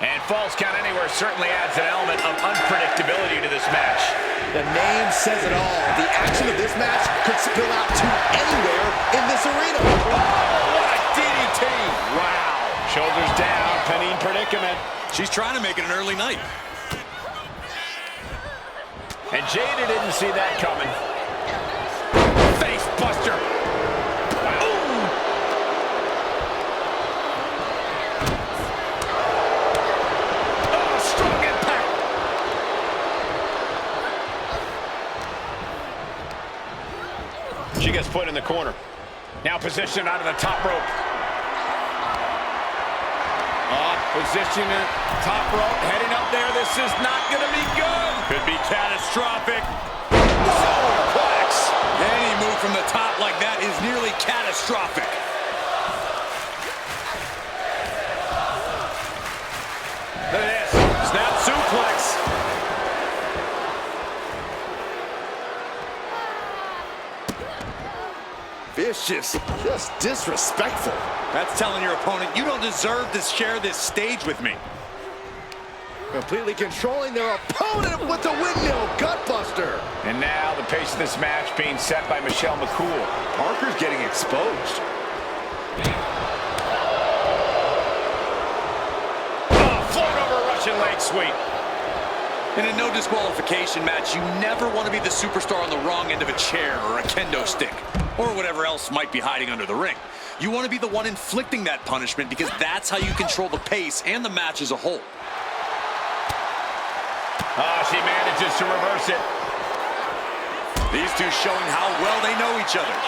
And falls count anywhere certainly adds an element of unpredictability to this match. The name says it all. The action of this match could spill out to anywhere in this arena. Oh, what a DDT! Wow. Shoulders down, Penny in predicament. She's trying to make it an early night. And Jada didn't see that coming. Face buster. Ooh. Oh, strong impact. She gets put in the corner. Now positioned out of the top rope. Position at top rope, heading up there. This is not going to be good. Could be catastrophic. Superplex. Any move from the top like that is nearly catastrophic. Look at this. Snap suplex. Vicious, just disrespectful. That's telling your opponent, you don't deserve to share this stage with me. Completely controlling their opponent with the windmill gutbuster. And now the pace of this match being set by McCool. Parker's getting exposed. Oh, float over Russian leg sweep. In a no disqualification match, you never want to be the superstar on the wrong end of a chair or a kendo stick, or whatever else might be hiding under the ring. You want to be the one inflicting that punishment because that's how you control the pace and the match as a whole. Oh, she manages to reverse it. These two showing how well they know each other.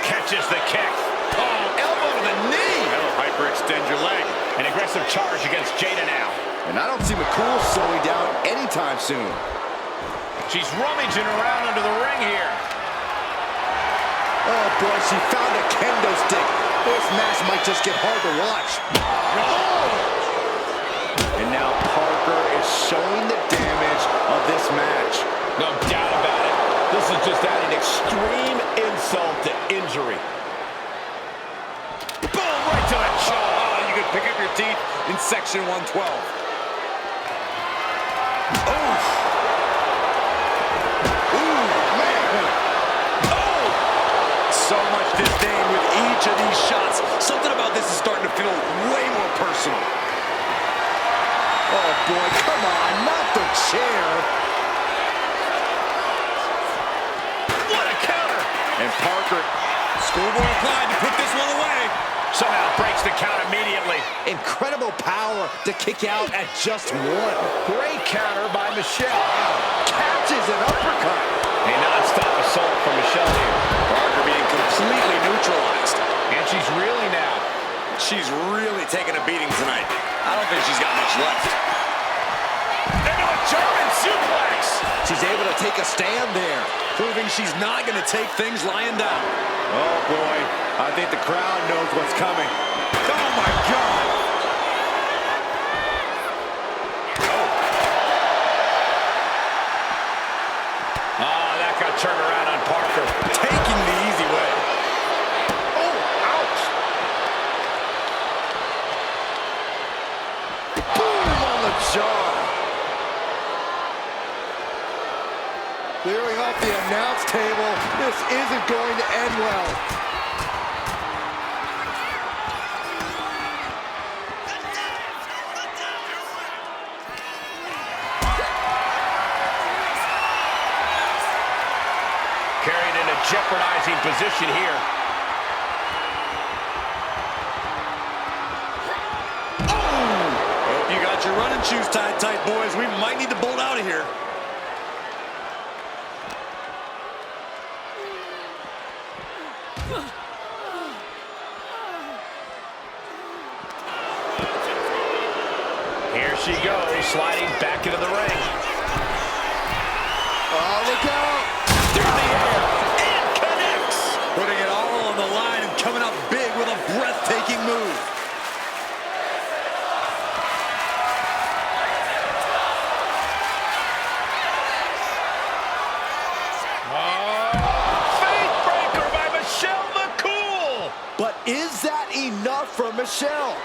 Catches the kick. Oh, elbow to the knee. That'll hyperextend your leg. An aggressive charge against Jada now. And I don't see McCool slowing down anytime soon. She's rummaging around under the ring here. Oh boy, she found a kendo stick. This match might just get hard to watch. Oh! And now Parker is showing the damage of this match. No doubt about it. This is just adding extreme insult to injury. Boom, right to the jaw. Oh, you could pick up your teeth in section 112. Oh! So much disdain with each of these shots. Something about this is starting to feel way more personal. Oh boy, come on, not the chair. What a counter! And Parker, schoolboy applied to put this one away. Somehow breaks the count immediately. Incredible power to kick out at just one. Great counter by Michelle. Catches an uppercut. A non-stop assault from Michelle here. Parker being completely neutralized. And she's reeling now. She's really taking a beating tonight. I don't think she's got much left. Into a German suplex. She's able to take a stand there, Proving she's not going to take things lying down. oh boy, I think the crowd knows what's coming. Oh my God! Oh, that got turned around on Parker. Taking the easy way. Oh, ouch. Boom on the jaw. Clearing off the announce table. This isn't going to end well. Carried in a jeopardizing position here. Hope you got your running shoes tied tight, boys. We might need to bolt out of here. Here she goes, sliding back into the ring. Oh, look out. Through the air, and connects. Putting it all on the line and coming up big with a breathtaking move. Faith breaker by Michelle McCool. But is that enough? enough from Michelle.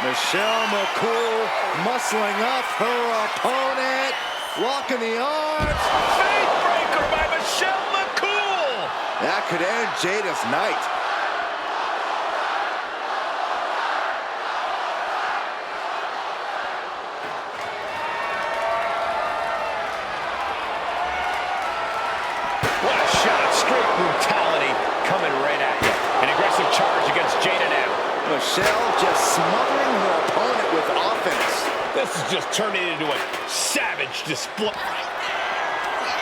Michelle McCool muscling up her opponent, locking the arms. Faith breaker by Michelle McCool. That could end Jada's night. What a shot, straight brutality coming right at you. An aggressive charge against Jada now. Michelle just smothering her opponent with offense. This is just turning into a savage display.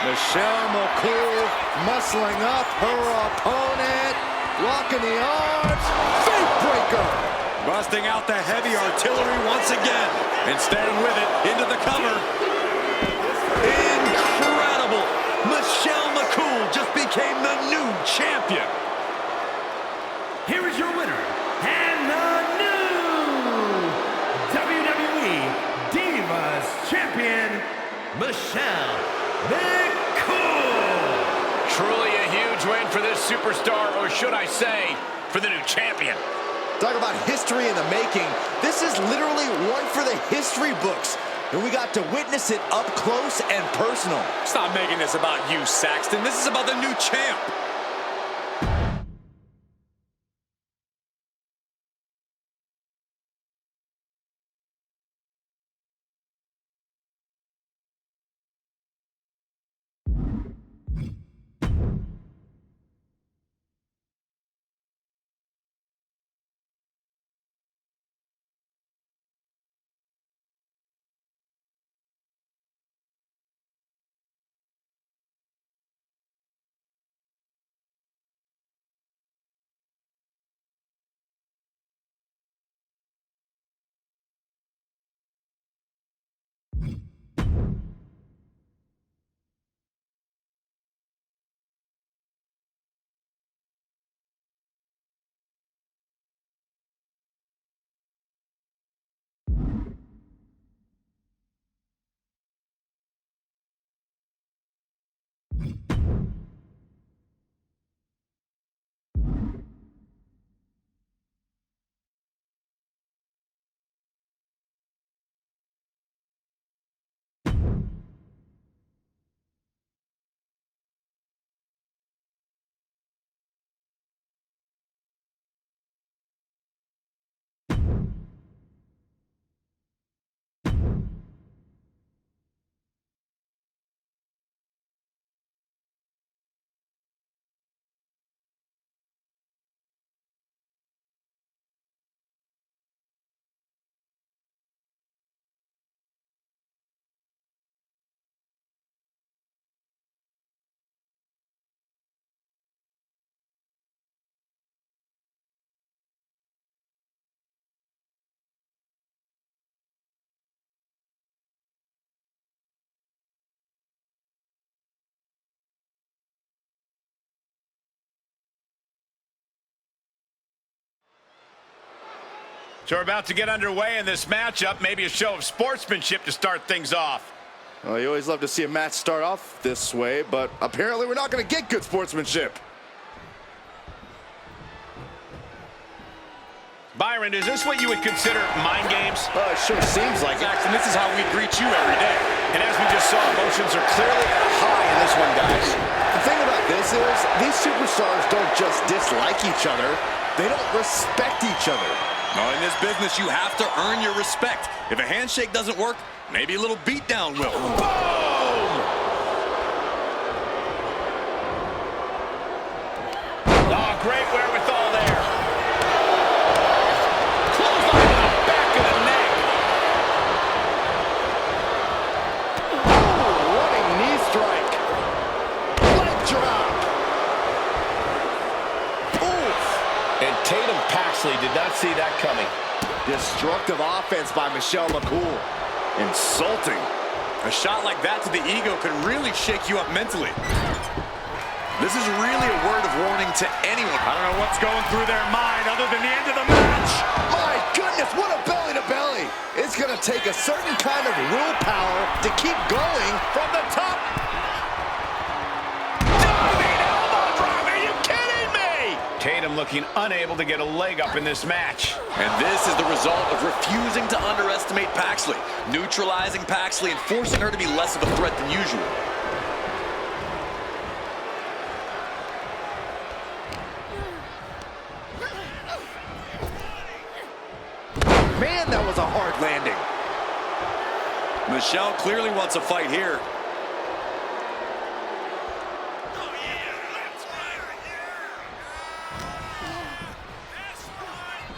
Michelle McCool muscling up her opponent, locking the arms. Faith breaker. Busting out the heavy artillery once again and staying with it into the cover. Incredible! Michelle McCool just became the new champion. Here is your winner, and the new WWE Divas Champion, Michelle McCool. Truly a huge win for this superstar, or should I say, for the new champion. Talk about history in the making. This is literally one for the history books. And we got to witness it up close and personal. Stop making this about you, Saxton. This is about the new champ. So we're about to get underway in this matchup. Maybe a show of sportsmanship to start things off. Well, you always love to see a match start off this way, but apparently we're not going to get good sportsmanship. Byron, is this what you would consider mind games? It sure seems like it. Saxton, this is how we greet you every day. And as we just saw, emotions are clearly at a high in this one, guys. The thing about this is, these superstars don't just dislike each other, they don't respect each other. No, in this business, you have to earn your respect. If a handshake doesn't work, maybe a little beatdown will. Boom! Oh, great wherewithal there. Close on the back of the neck. Oh, running knee strike. Leg drop. Oof. And Tatum Paxley did not see that coming. Destructive offense by Michelle McCool. Insulting. A shot like that to the ego can really shake you up mentally. This is really a word of warning to anyone. I don't know what's going through their mind other than the end of the match. My goodness, what a belly-to-belly. It's going to take a certain kind of willpower to keep going from the top. Diving elbow drop, are you kidding me? Tatum looking unable to get a leg up in this match. And this is the result of refusing to underestimate Paxley, neutralizing Paxley and forcing her to be less of a threat than usual. Man, that was a hard landing. Michelle clearly wants a fight here.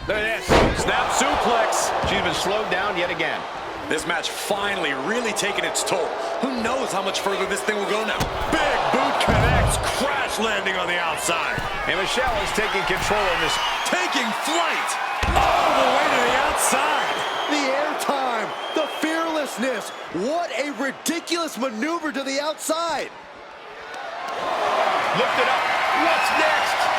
There it is. Snap suplex. She's been slowed down yet again. This match finally really taking its toll. Who knows how much further this thing will go now? Big boot connects. Crash landing on the outside. And Michelle is taking control of this. Taking flight. All the way to the outside. The airtime, the fearlessness. What a ridiculous maneuver to the outside. Lift it up. What's next?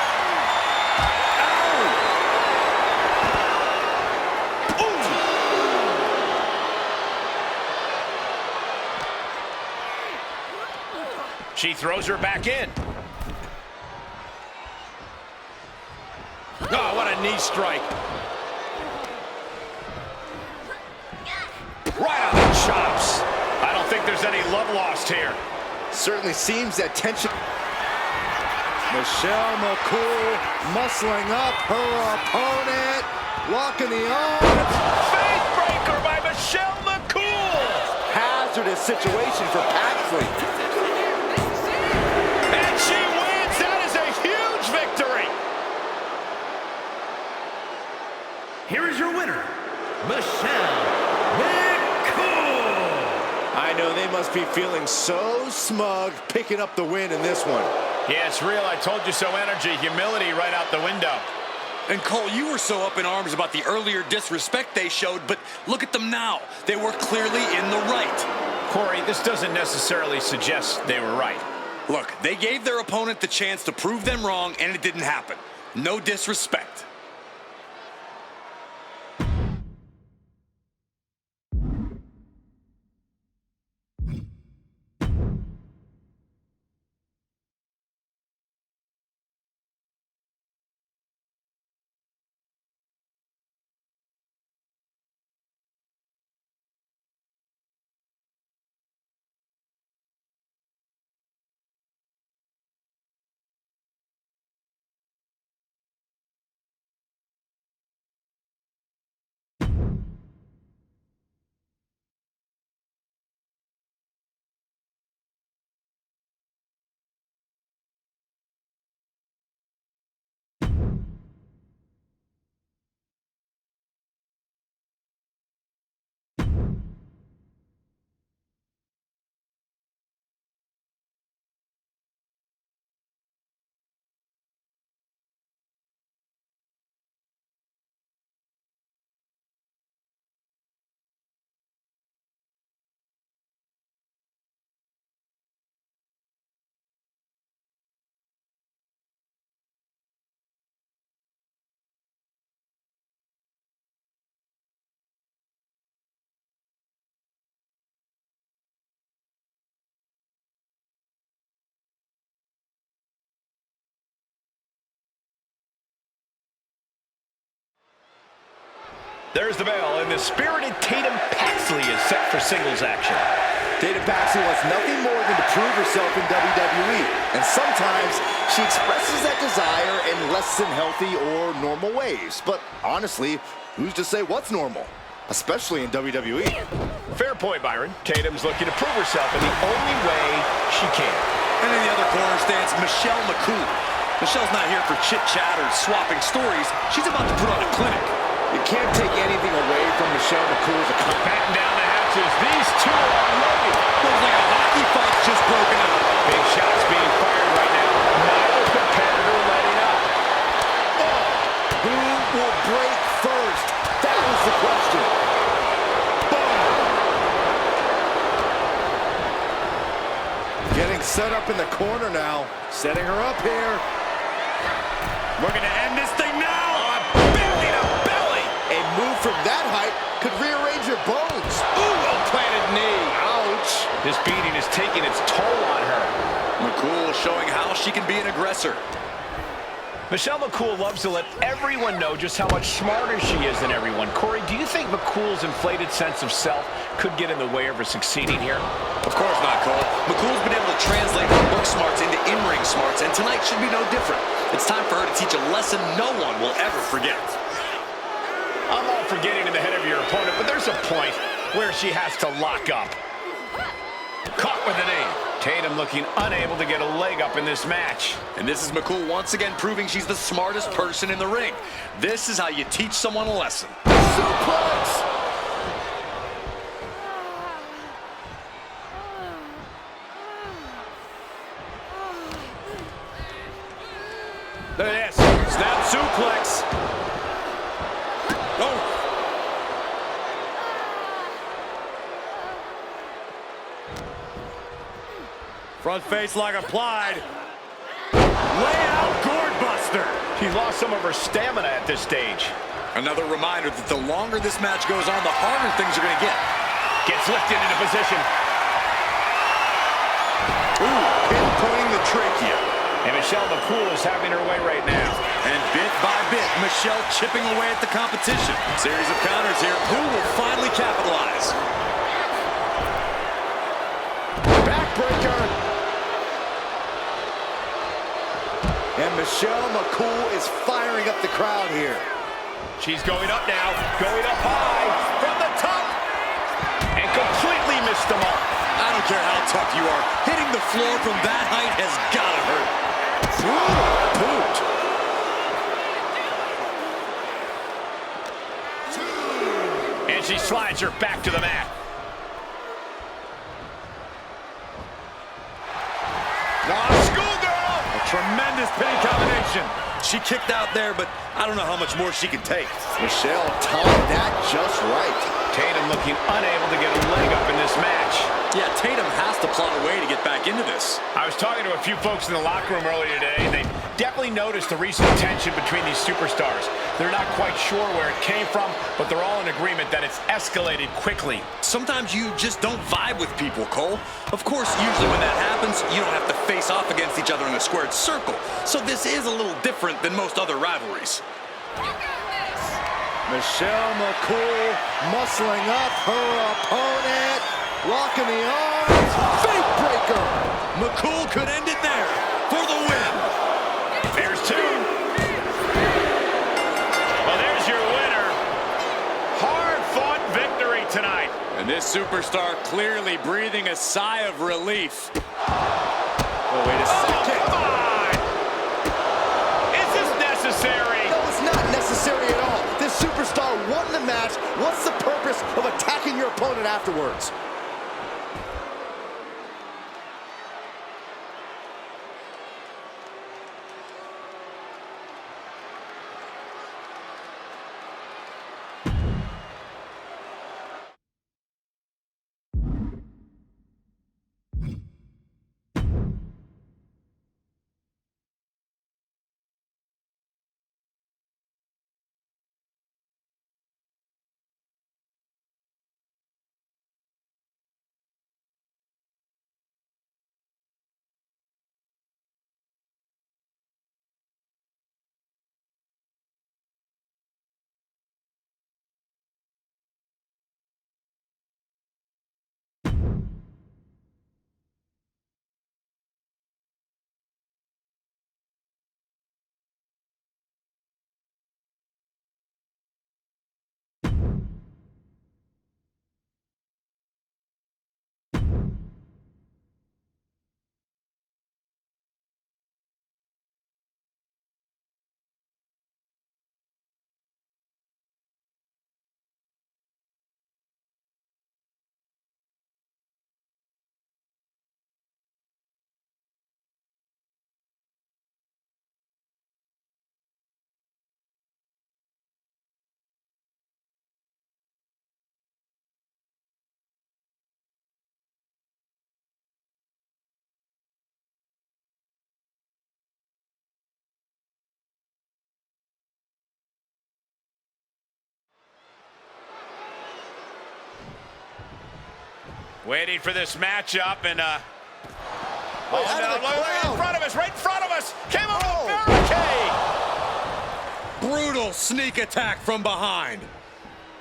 She throws her back in. Oh, what a knee strike. Right on the chops. I don't think there's any love lost here. Certainly seems that tension. Michelle McCool muscling up her opponent. Locking the arms. Faith breaker by Michelle McCool. Hazardous situation for Paxley. And she wins. That is a huge victory. Here is your winner, Michelle McCool. I know they must be feeling so smug picking up the win in this one. Yeah, it's real. I told you so energy. Humility right out the window. And Cole, you were so up in arms about the earlier disrespect they showed, but look at them now. They were clearly in the right. Corey, this doesn't necessarily suggest they were right. Look, they gave their opponent the chance to prove them wrong, and it didn't happen. No disrespect. There's the bell, and the spirited Tatum Paxley is set for singles action. Tatum Paxley wants nothing more than to prove herself in WWE. And sometimes she expresses that desire in less than healthy or normal ways. But honestly, who's to say what's normal? Especially in WWE. Fair point, Byron. Tatum's looking to prove herself in the only way she can. And in the other corner stands Michelle McCool. Michelle's not here for chit-chat or swapping stories. She's about to put on a clinic. You can't take anything away from Michelle McCool's account. Batten down the hatches. These two are unloaded. Looks like a hockey fight's just broken out. Big shots being fired right now. Neither competitor letting up. Oh, who will break first? That was the question. Boom. Getting set up in the corner now. Setting her up here. We're going to end this thing now. A move from that height could rearrange your bones. Ooh, well-planted knee. Ouch. This beating is taking its toll on her. McCool showing how she can be an aggressor. Michelle McCool loves to let everyone know just how much smarter she is than everyone. Corey, do you think McCool's inflated sense of self could get in the way of her succeeding here? Of course not, Cole. McCool's been able to translate her book smarts into in-ring smarts, and tonight should be no different. It's time for her to teach a lesson no one will ever forget. I'm all for getting in the head of your opponent, but there's a point where she has to lock up. Caught with a knee. Tatum looking unable to get a leg up in this match. And this is McCool once again proving she's the smartest person in the ring. This is how you teach someone a lesson. Suplex! Look at this. Snap suplex. Oh. Front face lock applied. Layout gourd buster. She lost some of her stamina at this stage. Another reminder that the longer this match goes on, the harder things are going to get. Gets lifted into position. Ooh, pinpointing the trachea. And Michelle McCool is having her way right now. And bit by bit, Michelle chipping away at the competition. Series of counters here. Who will finally capitalize? Backbreaker. And Michelle McCool is firing up the crowd here. She's going up now. Going up high. From the top. And completely missed the mark. I don't care how tough you are. Hitting the floor from that height has got to hurt. Boot. And she slides her back to the mat. Schoolgirl! A tremendous pin combination. She kicked out there, but I don't know how much more she can take. Michelle timed that just right. Tatum looking unable to get a leg up in this match. Yeah, Tatum has to plot a way to get back into this. I was talking to a few folks in the locker room earlier today, and they definitely noticed the recent tension between these superstars. They're not quite sure where it came from, but they're all in agreement that it's escalated quickly. Sometimes you just don't vibe with people, Cole. Of course, usually when that happens, you don't have to face off against each other in a squared circle. So this is a little different than most other rivalries. Michelle McCool muscling up her opponent. Locking the arms. Fake breaker. McCool could end it there for the win. There's two. Well, there's your winner. Hard-fought victory tonight. And this superstar clearly breathing a sigh of relief. Oh, wait a second. Come on! Is this necessary? No, it's not necessary at all. This superstar won the match. What's the purpose of attacking your opponent afterwards? Waiting for this matchup, and Wait, right in front of us, right in front of us. Came over the barricade. sneak attack from behind.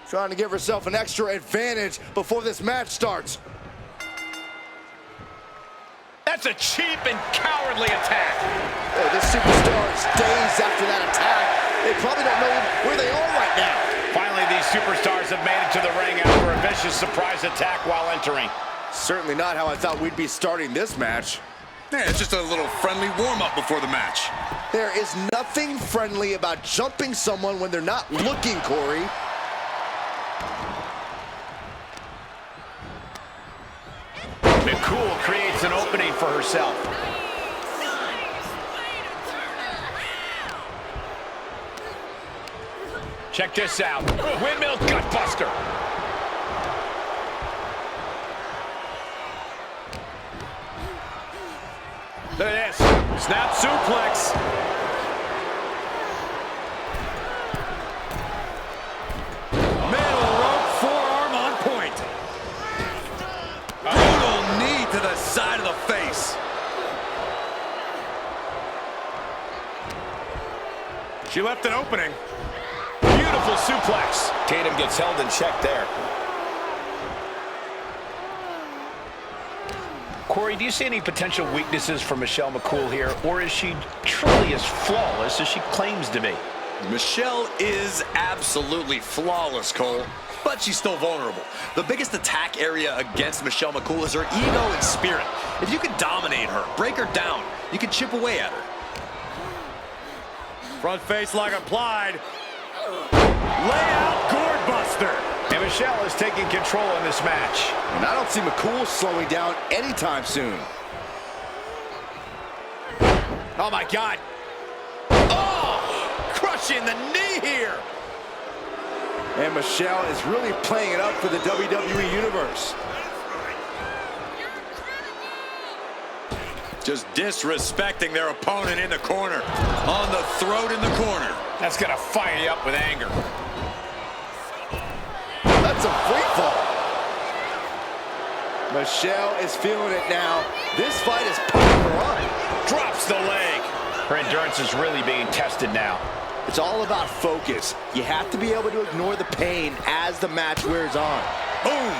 Trying to give herself an extra advantage before this match starts. That's a cheap and cowardly attack. Oh, this superstar is days after that attack. They probably don't know where they are right now. Finally, these superstars have made it to the ring after a vicious surprise attack while entering. Certainly not how I thought we'd be starting this match. Yeah, it's just a little friendly warm-up before the match. There is nothing friendly about jumping someone when they're not looking, Corey. McCool creates an opening for herself. Check this out. Windmill gutbuster. Look at this. Snap suplex. Middle rope forearm on point. Brutal knee to the side of the face. She left an opening. Beautiful suplex. Tatum gets held in check there. Corey, do you see any potential weaknesses for Michelle McCool here, or is she truly as flawless as she claims to be? Michelle is absolutely flawless, Cole, but she's still vulnerable. The biggest attack area against Michelle McCool is her ego and spirit. If you can dominate her, break her down, you can chip away at her. Front face lock applied. Layout gourd buster. And Michelle is taking control in this match. And I don't see McCool slowing down anytime soon. Oh, my God. Oh, crushing the knee here. And Michelle is really playing it up for the WWE Universe. Just disrespecting their opponent in the corner. On the throat in the corner. That's going to fire you up with anger. That's a free fall. Michelle is feeling it now. This fight is pulling her up. Drops the leg. Her endurance is really being tested now. It's all about focus. You have to be able to ignore the pain as the match wears on. Boom.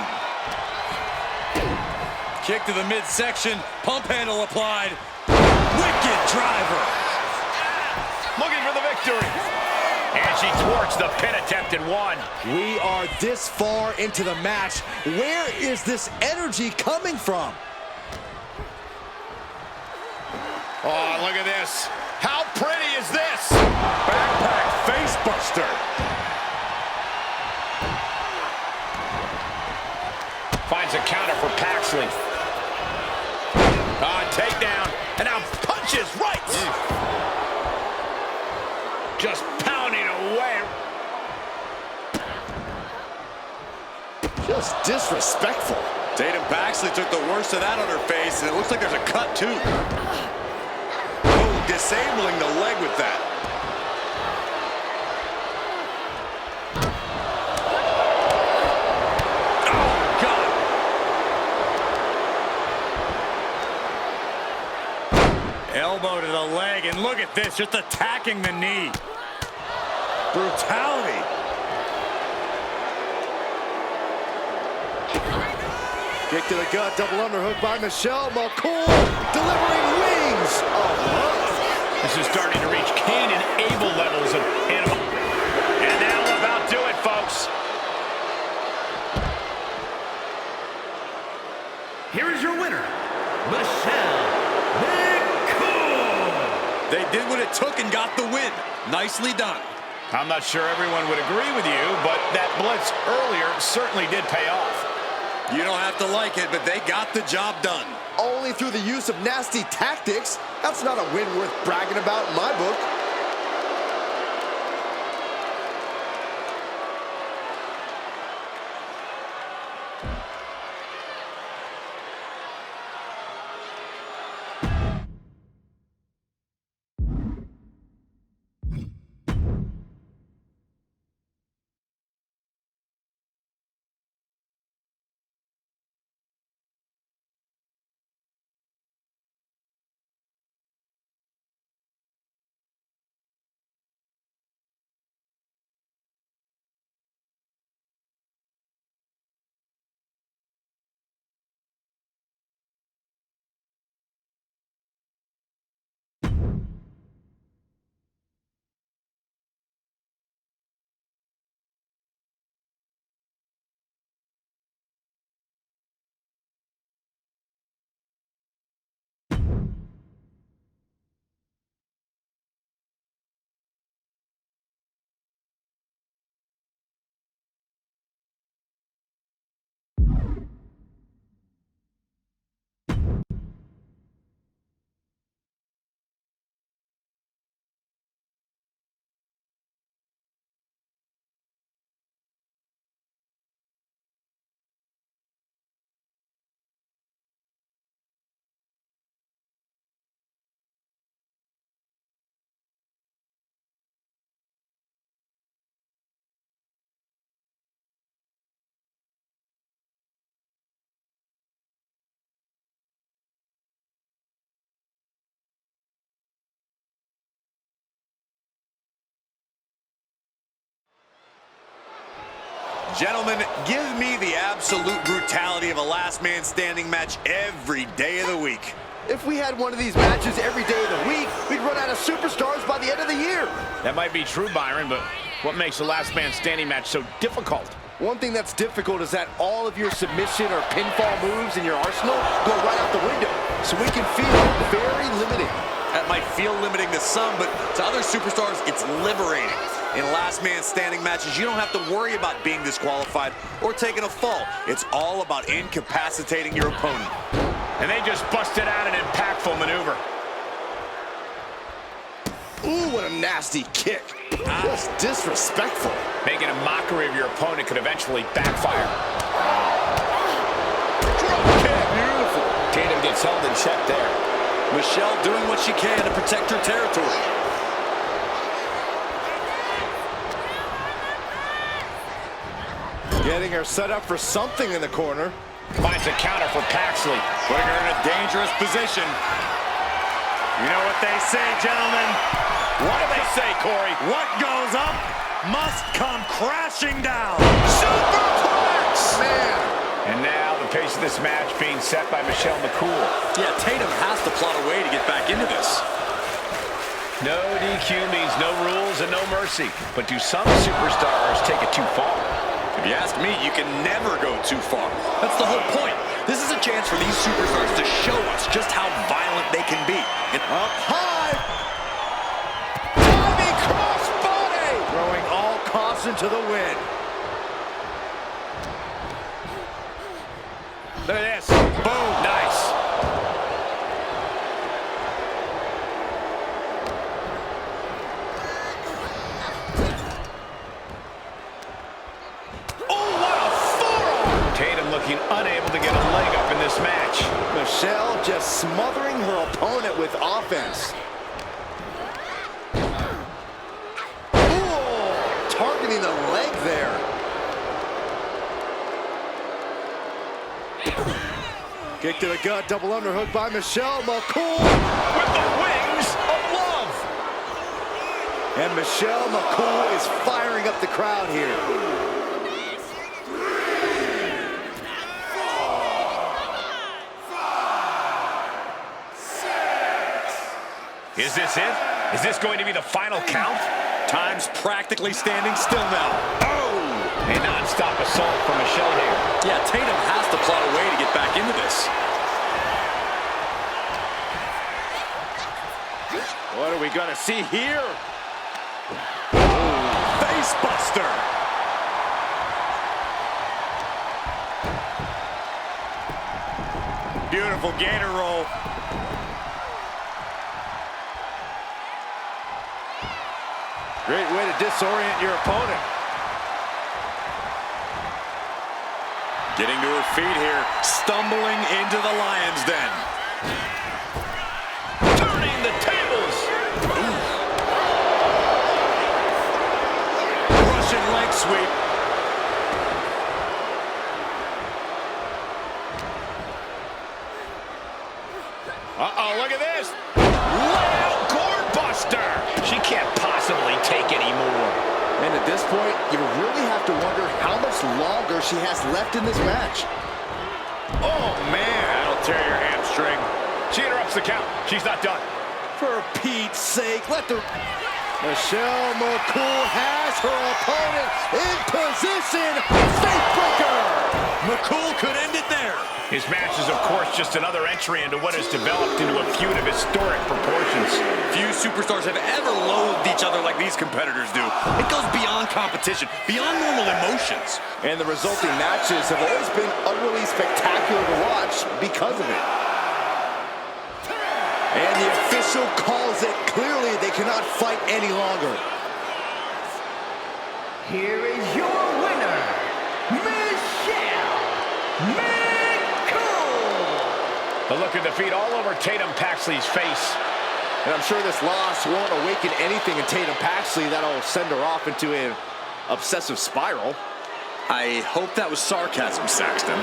Kick to the midsection. Pump handle applied. Wicked driver. Looking for the victory. And she thwarts the pin attempt and won. We are this far into the match. Where is this energy coming from? Oh, look at this. How pretty is this? Backpack face buster. Finds a counter for Paxley. Takedown. And now punches right. Just pounding away. Just disrespectful. Tatum Paxley took the worst of that on her face, and it looks like there's a cut, too. Oh, disabling the leg with that. Oh, God. Elbow to the leg, and look at this, just attacking the knee. Brutality. Kick to the gut, double underhook by Michelle McCool, delivering wings. Oh, This is starting to reach Cain and Abel levels of animal. And that'll about do it, folks. Here is your winner, Michelle McCool. They did what it took and got the win. Nicely done. I'm not sure everyone would agree with you, but that blitz earlier certainly did pay off. You don't have to like it, but they got the job done. only through the use of nasty tactics. That's not a win worth bragging about in my book. Gentlemen, give me the absolute brutality of a last man standing match every day of the week. If we had one of these matches every day of the week, we'd run out of superstars by the end of the year. That might be true, Byron, but what makes the last man standing match so difficult? One thing that's difficult is that all of your submission or pinfall moves in your arsenal go right out the window, so we can feel very limiting. That might feel limiting to some, but to other superstars, it's liberating. In last man standing matches, you don't have to worry about being disqualified or taking a fall. It's all about incapacitating your opponent. And they just busted out an impactful maneuver. Ooh, what a nasty kick. Just disrespectful. Making a mockery of your opponent could eventually backfire. Drop kick. Beautiful. Tatum gets held in check there. Michelle doing what she can to protect her territory. Getting her set up for something in the corner. Finds a counter for Paxley. Putting her in a dangerous position. You know what they say, gentlemen? What do they say, Corey? What goes up must come crashing down. Superplex! Man. And now the pace of this match being set by Michelle McCool. Yeah, Tatum has to plot a way to get back into this. No DQ means no rules and no mercy. But do some superstars take it too far? If you ask me, you can never go too far. That's the whole point. This is a chance for these superstars to show us just how violent they can be. And Up high. Diving crossbody. Throwing all caution to the wind. Look at this. Boom. Nice. Tatum looking unable to get a leg up in this match. Michelle just smothering her opponent with offense. Ooh, targeting the leg there. Kick to the gut, double underhook by Michelle McCool. With the wings of love. And Michelle McCool is firing up the crowd here. Is this it? Is this going to be the final count? time's practically standing still now. Oh! A non-stop assault from Michelle here. Yeah, Tatum has to plot a way to get back into this. What are we gonna see here? Face buster. Beautiful gator roll. Great way to disorient your opponent. Getting to her feet here, stumbling into the lion's den. Turning the tables. Russian leg sweep. Uh-oh, look at this. Layout gourd buster. She can't possibly take any more. And at this point, you really have to wonder how much longer she has left in this match. Oh, man. That'll tear your hamstring. She interrupts the count. She's not done. For Pete's sake, let the... Michelle McCool has her opponent in position. Fate breaker. McCool could end it there. His match is, of course, just another entry into what has developed into a feud of historic proportions. Few superstars have ever loathed each other like these competitors do. It goes beyond competition, beyond normal emotions. And the resulting matches have always been utterly spectacular to watch because of it. And the official calls it. Clearly, they cannot fight any longer. Here is your winner, Michelle McCool. The look of defeat all over Tatum Paxley's face. And I'm sure this loss won't awaken anything in Tatum Paxley that'll send her off into an obsessive spiral. I hope that was sarcasm, Saxton.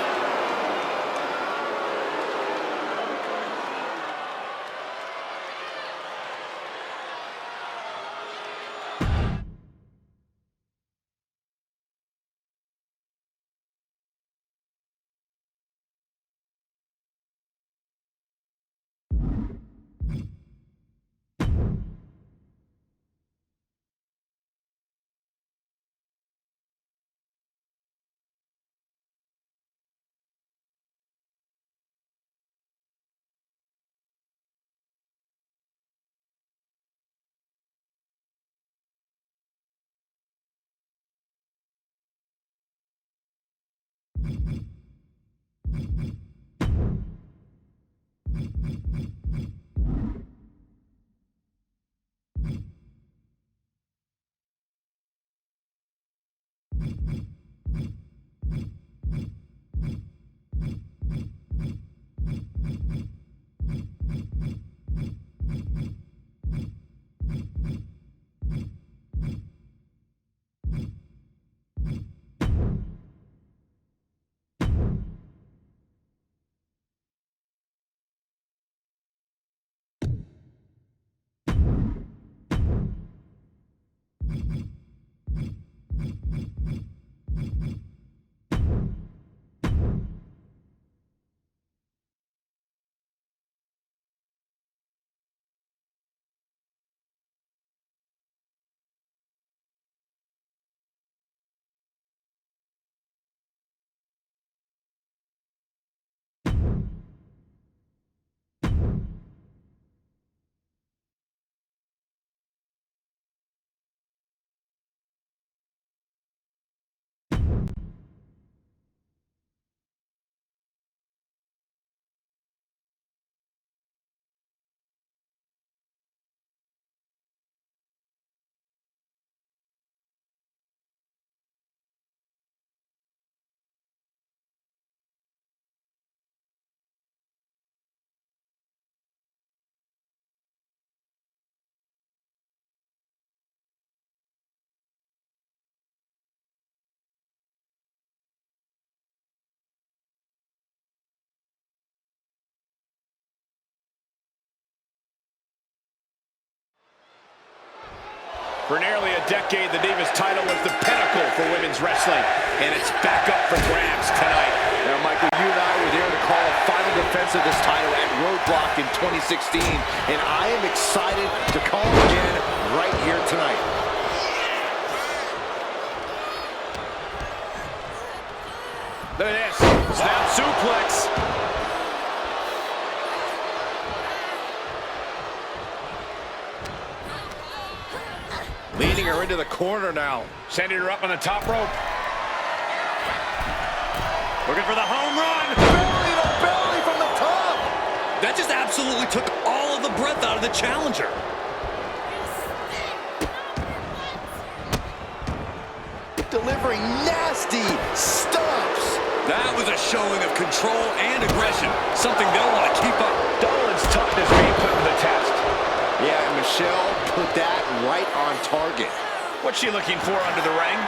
For nearly a decade, the Divas title was the pinnacle for women's wrestling, and it's back up for grabs tonight. Now, Michael, you and I were there to call a final defense of this title at Roadblock in 2016, and I am excited to call it again right here tonight. Look at this. Snap suplex. Leading her into the corner now. Sending her up on the top rope. Looking for the home run. Belly to belly from the top. That just absolutely took all of the breath out of the challenger. Delivering nasty stomps. That was a showing of control and aggression, something they'll want to keep up. Dolan's toughness being put to the test. Yeah, and Michelle put that right on target. What's she looking for under the ring?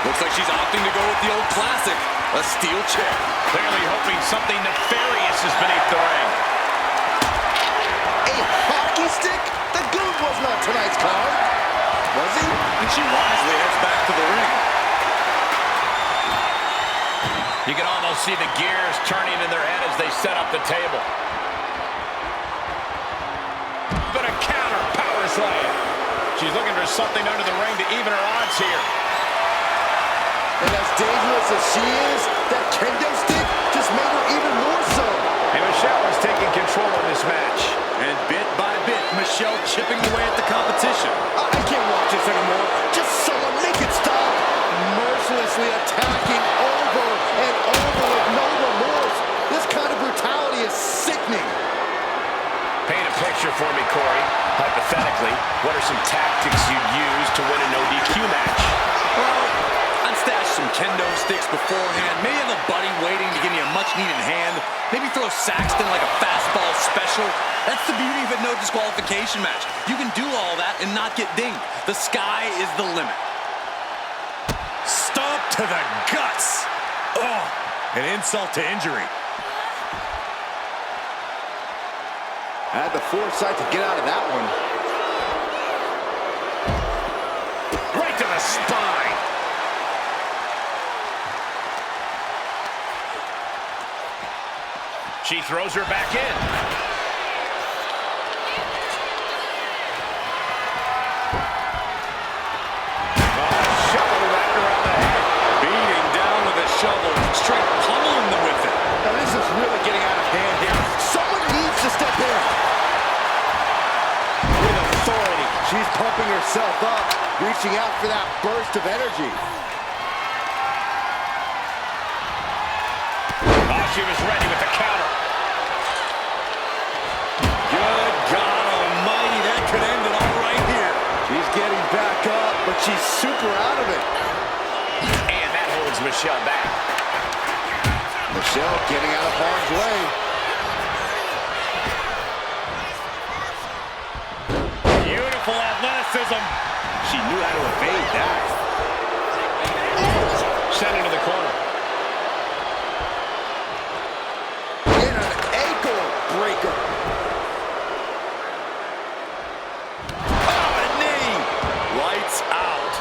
Looks like she's opting to go with the old classic, a steel chair. Clearly hoping something nefarious is beneath the ring. A hockey stick? The Goon wasn't on tonight's card. Was he? And she wisely heads back to the ring. You can almost see the gears turning in their head as they set up the table. But a counter power slam. She's looking for something under the ring to even her odds here. And as dangerous as she is, that kendo stick just made her even more so. And Michelle is taking control of this match. And bit by bit, Michelle chipping away at the competition. I can't watch this anymore. Just someone make it stop. Mercilessly attacking over and over with no remorse. This kind of brutality is sickening. Paint a picture for me, Corey. Hypothetically, what are some tactics you'd use to win a no DQ match? Well, I'd stash some kendo sticks beforehand. Maybe have a buddy waiting to give me a much-needed hand. Maybe throw Saxton like a fastball special. That's the beauty of a no disqualification match. You can do all that and not get dinged. The sky is the limit. Stomp to the guts. Oh, an insult to injury. I had the foresight to get out of that one. Right to the spine. She throws her back in. Shovel wrapped around the head. Beating down with a shovel, straight pummeling them with it. Now this is really getting out of hand here. Someone needs to step in. With authority, she's pumping herself up, reaching out for that burst of energy. Oh, she was ready with the counter. Good God almighty, that could end it all right here. She's getting back up, but she's super out of it. And that holds Michelle back. Michelle getting out of harm's way. Beautiful athleticism. She knew how to evade that. Sent into the corner. In an ankle breaker. Oh, a knee. Lights out.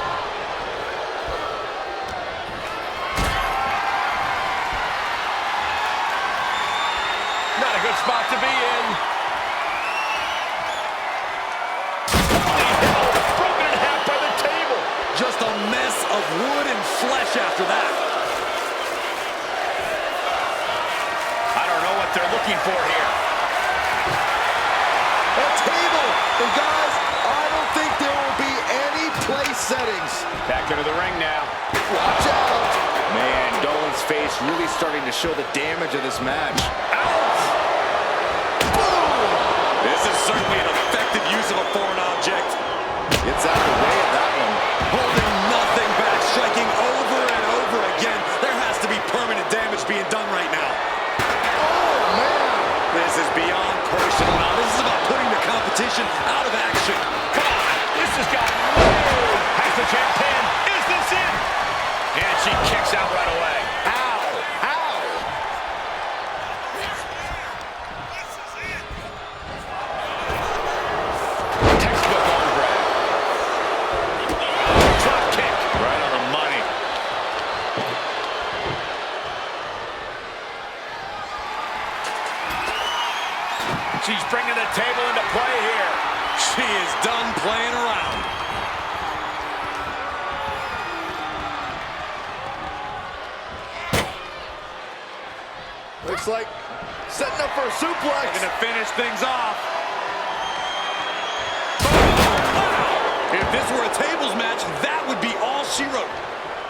Not a good spot to be in. Broken in half by the table. Just a mess of wood and flesh after that. I don't know what they're looking for here. A table. And guys, I don't think there will be any place settings. Back into the ring now. Watch out. Man, Dolan's face really starting to show the damage of this match. This is certainly an effective use of a foreign object. It's out of the way of that one. Holding nothing back, striking over and over again. There has to be permanent damage being done right now. Oh, man. This is beyond personal now. This is about putting the competition out of action. Come on, this has got low. Has the champ pinned. Is this it? And she kicks out right away. Ow. Ow. Textbook table into play here. She is done playing around. Looks like setting up for a suplex. Going to finish things off. If this were a tables match, that would be all she wrote.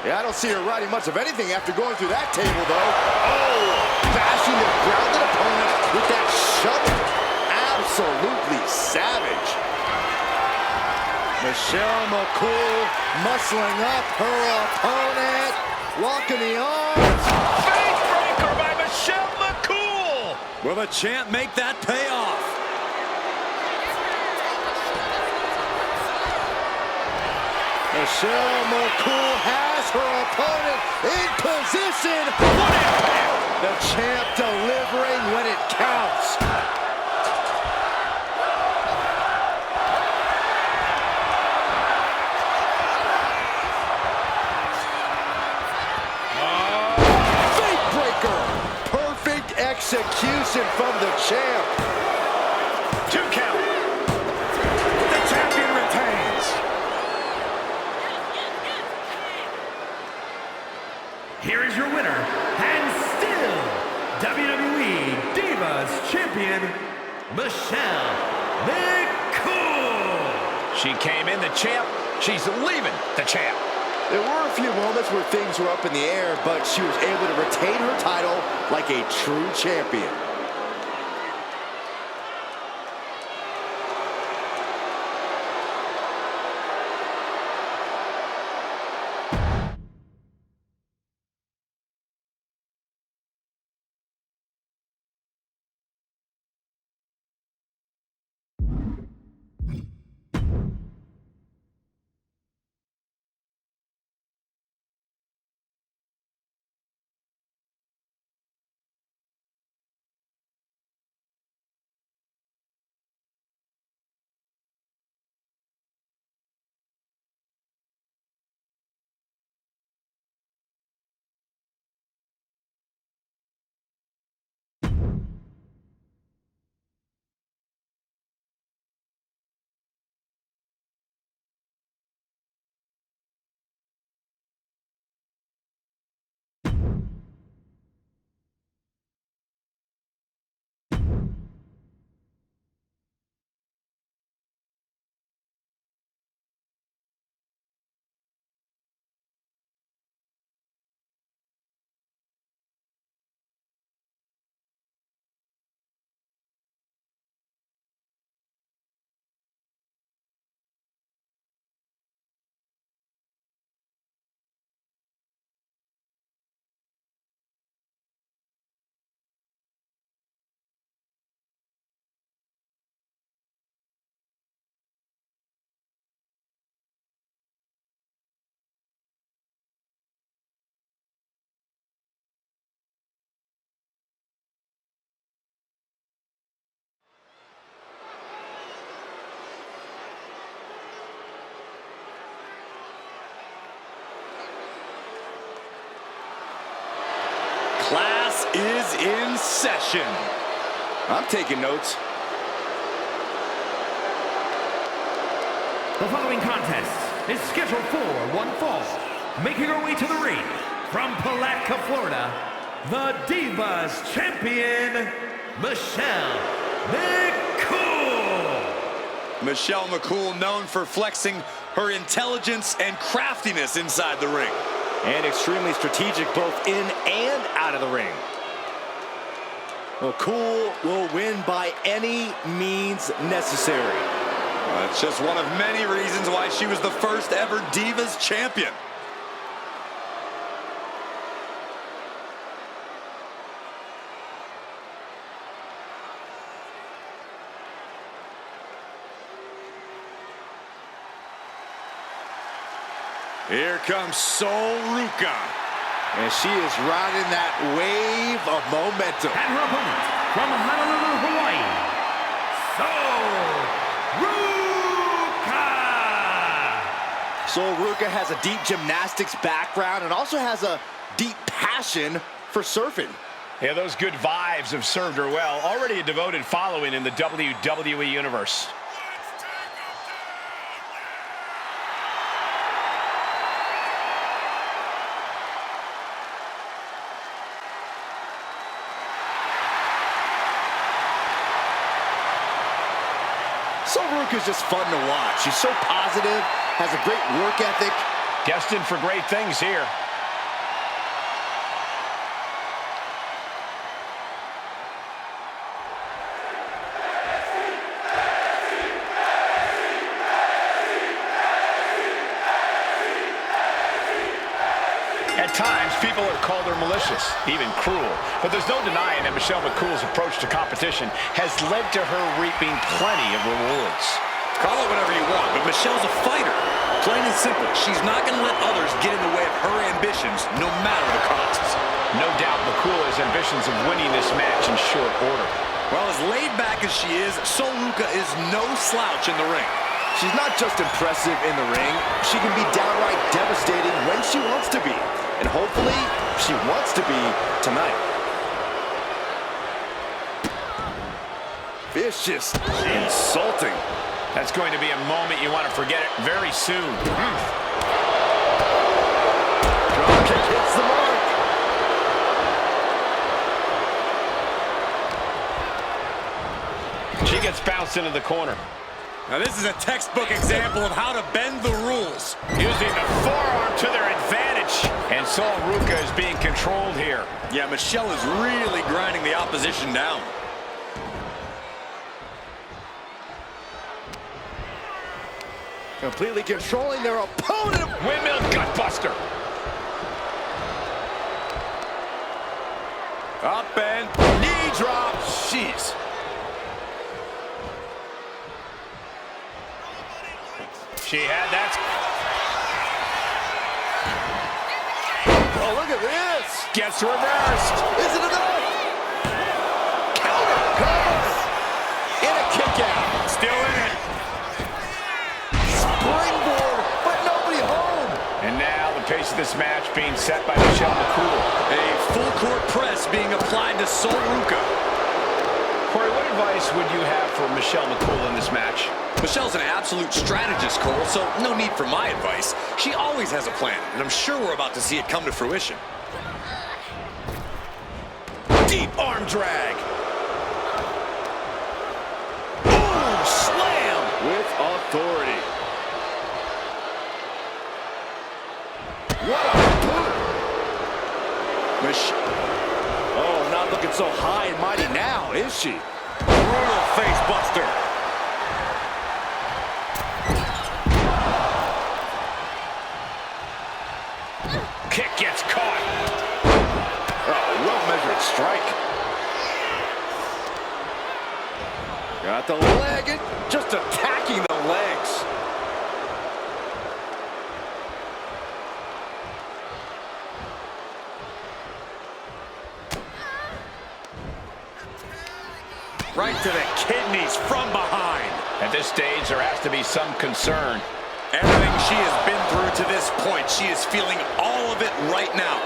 Yeah, I don't see her writing much of anything after going through that table, though. Oh, bashing the grounded opponent with that shovel. Absolutely savage. Michelle McCool muscling up her opponent. Locking the arms. Face breaker by Michelle McCool. Will the champ make that pay off? Michelle McCool has her opponent in position. What impact! The champ delivering when it counts. Fate breaker. Perfect execution from the champ. 2 count. The champion retains. Here is your winner, and still WWE Divas Champion, Michelle McCool. She came in the champ. She's leaving the champ. There were a few moments where things were up in the air, but she was able to retain her title like a true champion. Class is in session. I'm taking notes. The following contest is scheduled for one fall. Making her way to the ring from Palatka, Florida, the Divas Champion, Michelle McCool. Michelle McCool, known for flexing her intelligence and craftiness inside the ring. And extremely strategic both in and out of the ring. McCool will win by any means necessary. That's just one of many reasons why she was the first ever Divas Champion. Here comes Sol Ruca. And she is riding that wave of momentum. And her opponent from Honolulu, Hawaii, Sol Ruca. Sol Ruca has a deep gymnastics background and also has a deep passion for surfing. Yeah, those good vibes have served her well. Already a devoted following in the WWE Universe. Ruka's just fun to watch. She's so positive, has a great work ethic. Destined for great things here. At times, people have called her malicious, even cruel. But there's no denying that Michelle McCool's approach to competition has led to her reaping plenty of rewards. Call it whatever you want, but Michelle's a fighter. Plain and simple, she's not going to let others get in the way of her ambitions, no matter the costs. No doubt McCool has ambitions of winning this match in short order. Well, as laid back as she is, Ruka is no slouch in the ring. She's not just impressive in the ring, she can be downright devastating when she wants to be. And hopefully, she wants to be tonight. Vicious, insulting. That's going to be a moment you want to forget it very soon. Drop kick hits the mark. She gets bounced into the corner. Now this is a textbook example of how to bend the rules. Using the forearm to their advantage. And Ruka is being controlled here. Yeah, Michelle is really grinding the opposition down. Completely controlling their opponent. Windmill gutbuster. Up and knee drop. Jeez. She had that. Oh, look at this. Gets reversed. Is it enough? Counter. Cover. In a kick out. Still in it. Springboard, but nobody home. And now the pace of this match being set by Michelle McCool. A full court press being applied to Ruka. Corey, what advice would you have for Michelle McCool in this match? Michelle's an absolute strategist, Cole, so no need for my advice. She always has a plan, and I'm sure we're about to see it come to fruition. Deep arm drag. Boom! Slam! With authority. What a boot! Oh, not looking so high and mighty now, is she? Brutal face buster. Kick gets caught. Oh, well-measured strike. Got the leg and just attacking the legs. Right to the kidneys from behind. At this stage, there has to be some concern. Everything she has been through to this point, she is feeling all of it right now.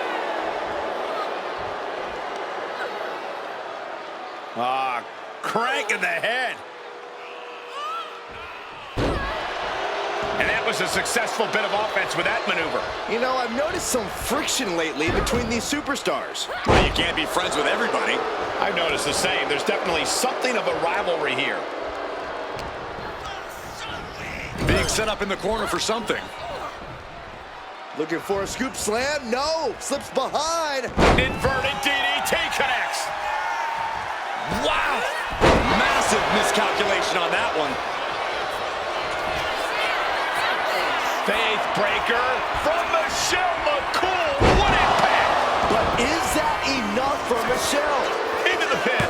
Crank in the head. And that was a successful bit of offense with that maneuver. You know, I've noticed some friction lately between these superstars. Well, you can't be friends with everybody. I've noticed the same. There's definitely something of a rivalry here. Being set up in the corner for something. Looking for a scoop slam? No, slips behind. Inverted DDT connects. Wow! Massive miscalculation on that one. Faith breaker from Michelle McCool. What impact! But is that enough for Michelle? Into the pin.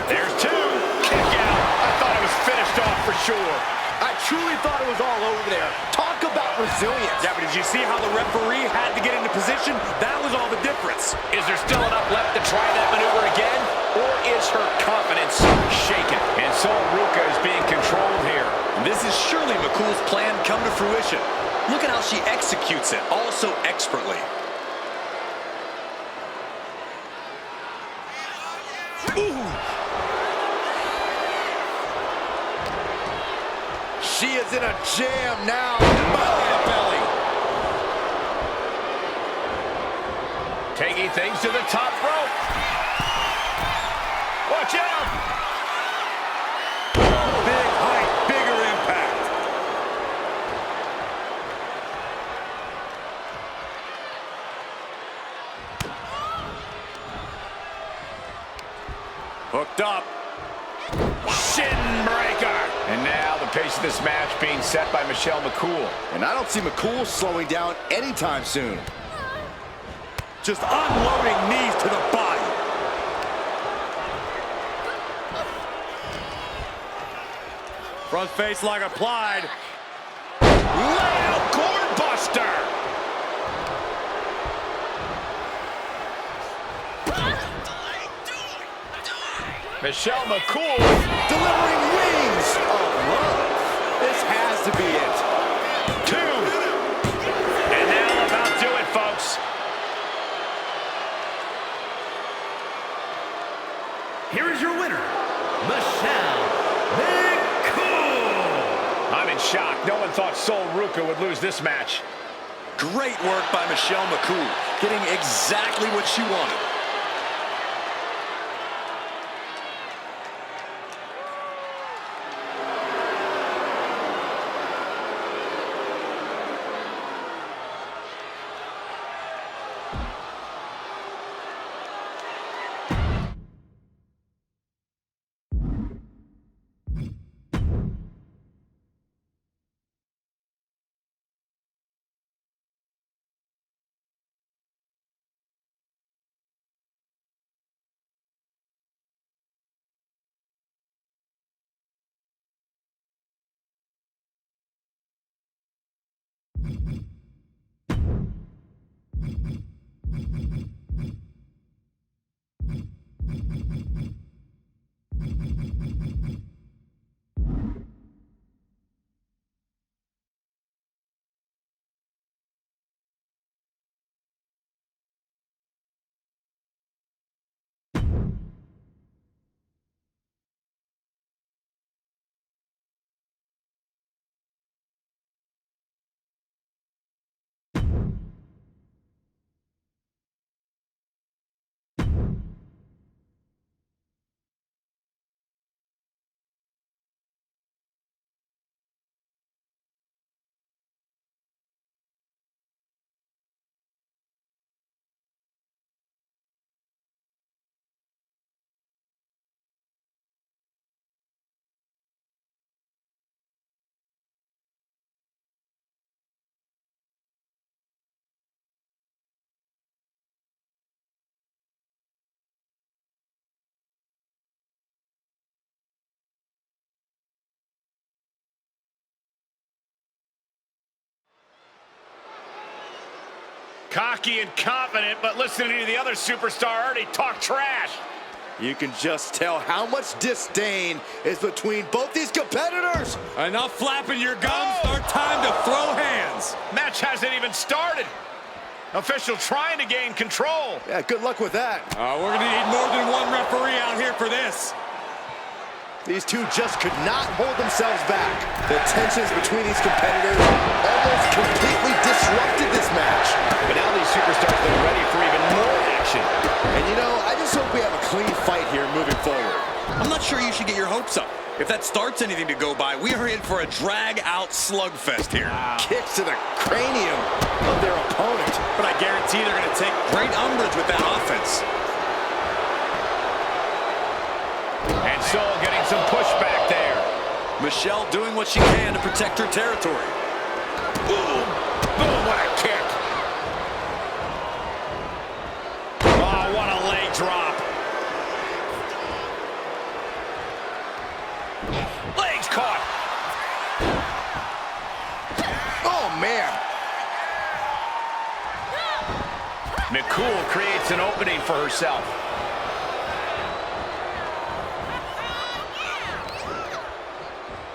There's two. Kick out. I thought it was finished off for sure. I truly thought it was all over there. Talk about resilience. Yeah, but did you see how the referee had to get into position? That was all the difference. Is there still enough left to try that maneuver again? Or is her confidence shaken? And Ruka is being controlled here. This is surely McCool's plan come to fruition. Look at how she executes it, all so expertly. She is in a jam now. Belly to belly. Taking things to the top rope. Watch out! Big height, bigger impact. Hooked up. Shin breaker. And now the pace of this match being set by Michelle McCool. And I don't see McCool slowing down anytime soon. Just unloading knees to the body. Front face lock applied. Layout cord buster. Michelle McCool Delivering wings of love. This has to be it. 2. And that'll about do it, folks. Here is your winner, Michelle McCool. I'm in shock. No one thought Sol Ruca would lose this match. Great work by Michelle McCool, getting exactly what she wanted. Cocky and confident, but listening to the other superstar already talk trash. You can just tell how much disdain is between both these competitors. Enough flapping your gums or time to throw hands. Match hasn't even started. Official trying to gain control. Yeah, good luck with that. We're going to need more than one referee out here for this. These two just could not hold themselves back. The tensions between these competitors almost completely disrupted this match. But now these superstars are ready for even more action. And you know, I just hope we have a clean fight here moving forward. I'm not sure you should get your hopes up. If that starts anything to go by, we are in for a drag-out slugfest here. Kicks to the cranium of their opponent. But I guarantee they're going to take great umbrage with that offense. And Sol getting some pushback there. Michelle doing what she can to protect her territory. Boom! Boom, what a kick. Oh, what a leg drop. Legs caught. Oh, man. McCool creates an opening for herself.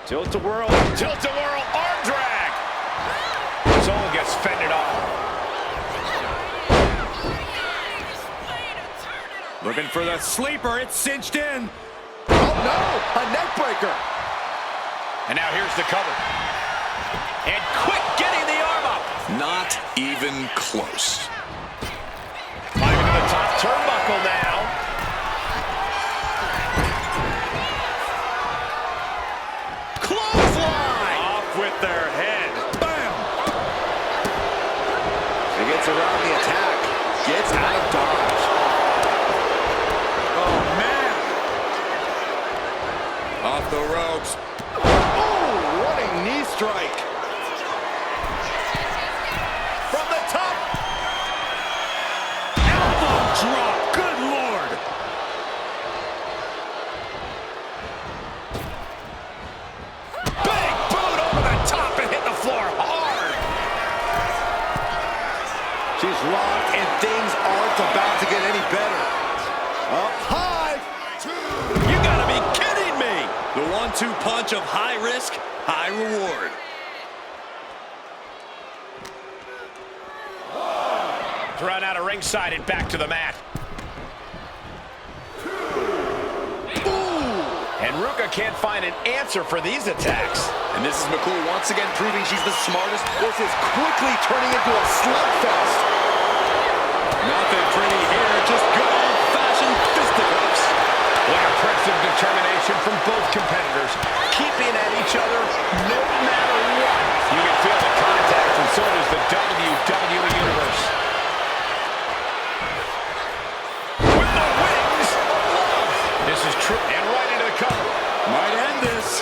Tilt-a-whirl, tilt-a-whirl, arm drag. Sol gets fended off. Looking for the sleeper. It's cinched in. Oh, no. A neck breaker. And now here's the cover. And quick getting the arm up. Not even close. Climbing to the top turnbuckle now. Clothesline! Off with their head. Bam! He gets around the attack. Gets out of dodge. Oh, man. Off the ropes. Oh, running knee strike. From the top. Elbow drop. Good Lord. Big boot over the top and hit the floor hard. She's locked, and things aren't about to get any better. Up high. You gotta be kidding me! The 1-2 punch of high risk, high reward. Thrown out of ringside and back to the mat. And Ruka can't find an answer for these attacks. And this is McCool once again proving she's the smartest. This is quickly turning into a slugfest. Nothing pretty here, just good old-fashioned fisticuffs. What impressive determination from both competitors, keeping at each other no matter what. You can feel the contact, and so does the WWE Universe. With the wings of love. This is true, and right into the cover. Might end this.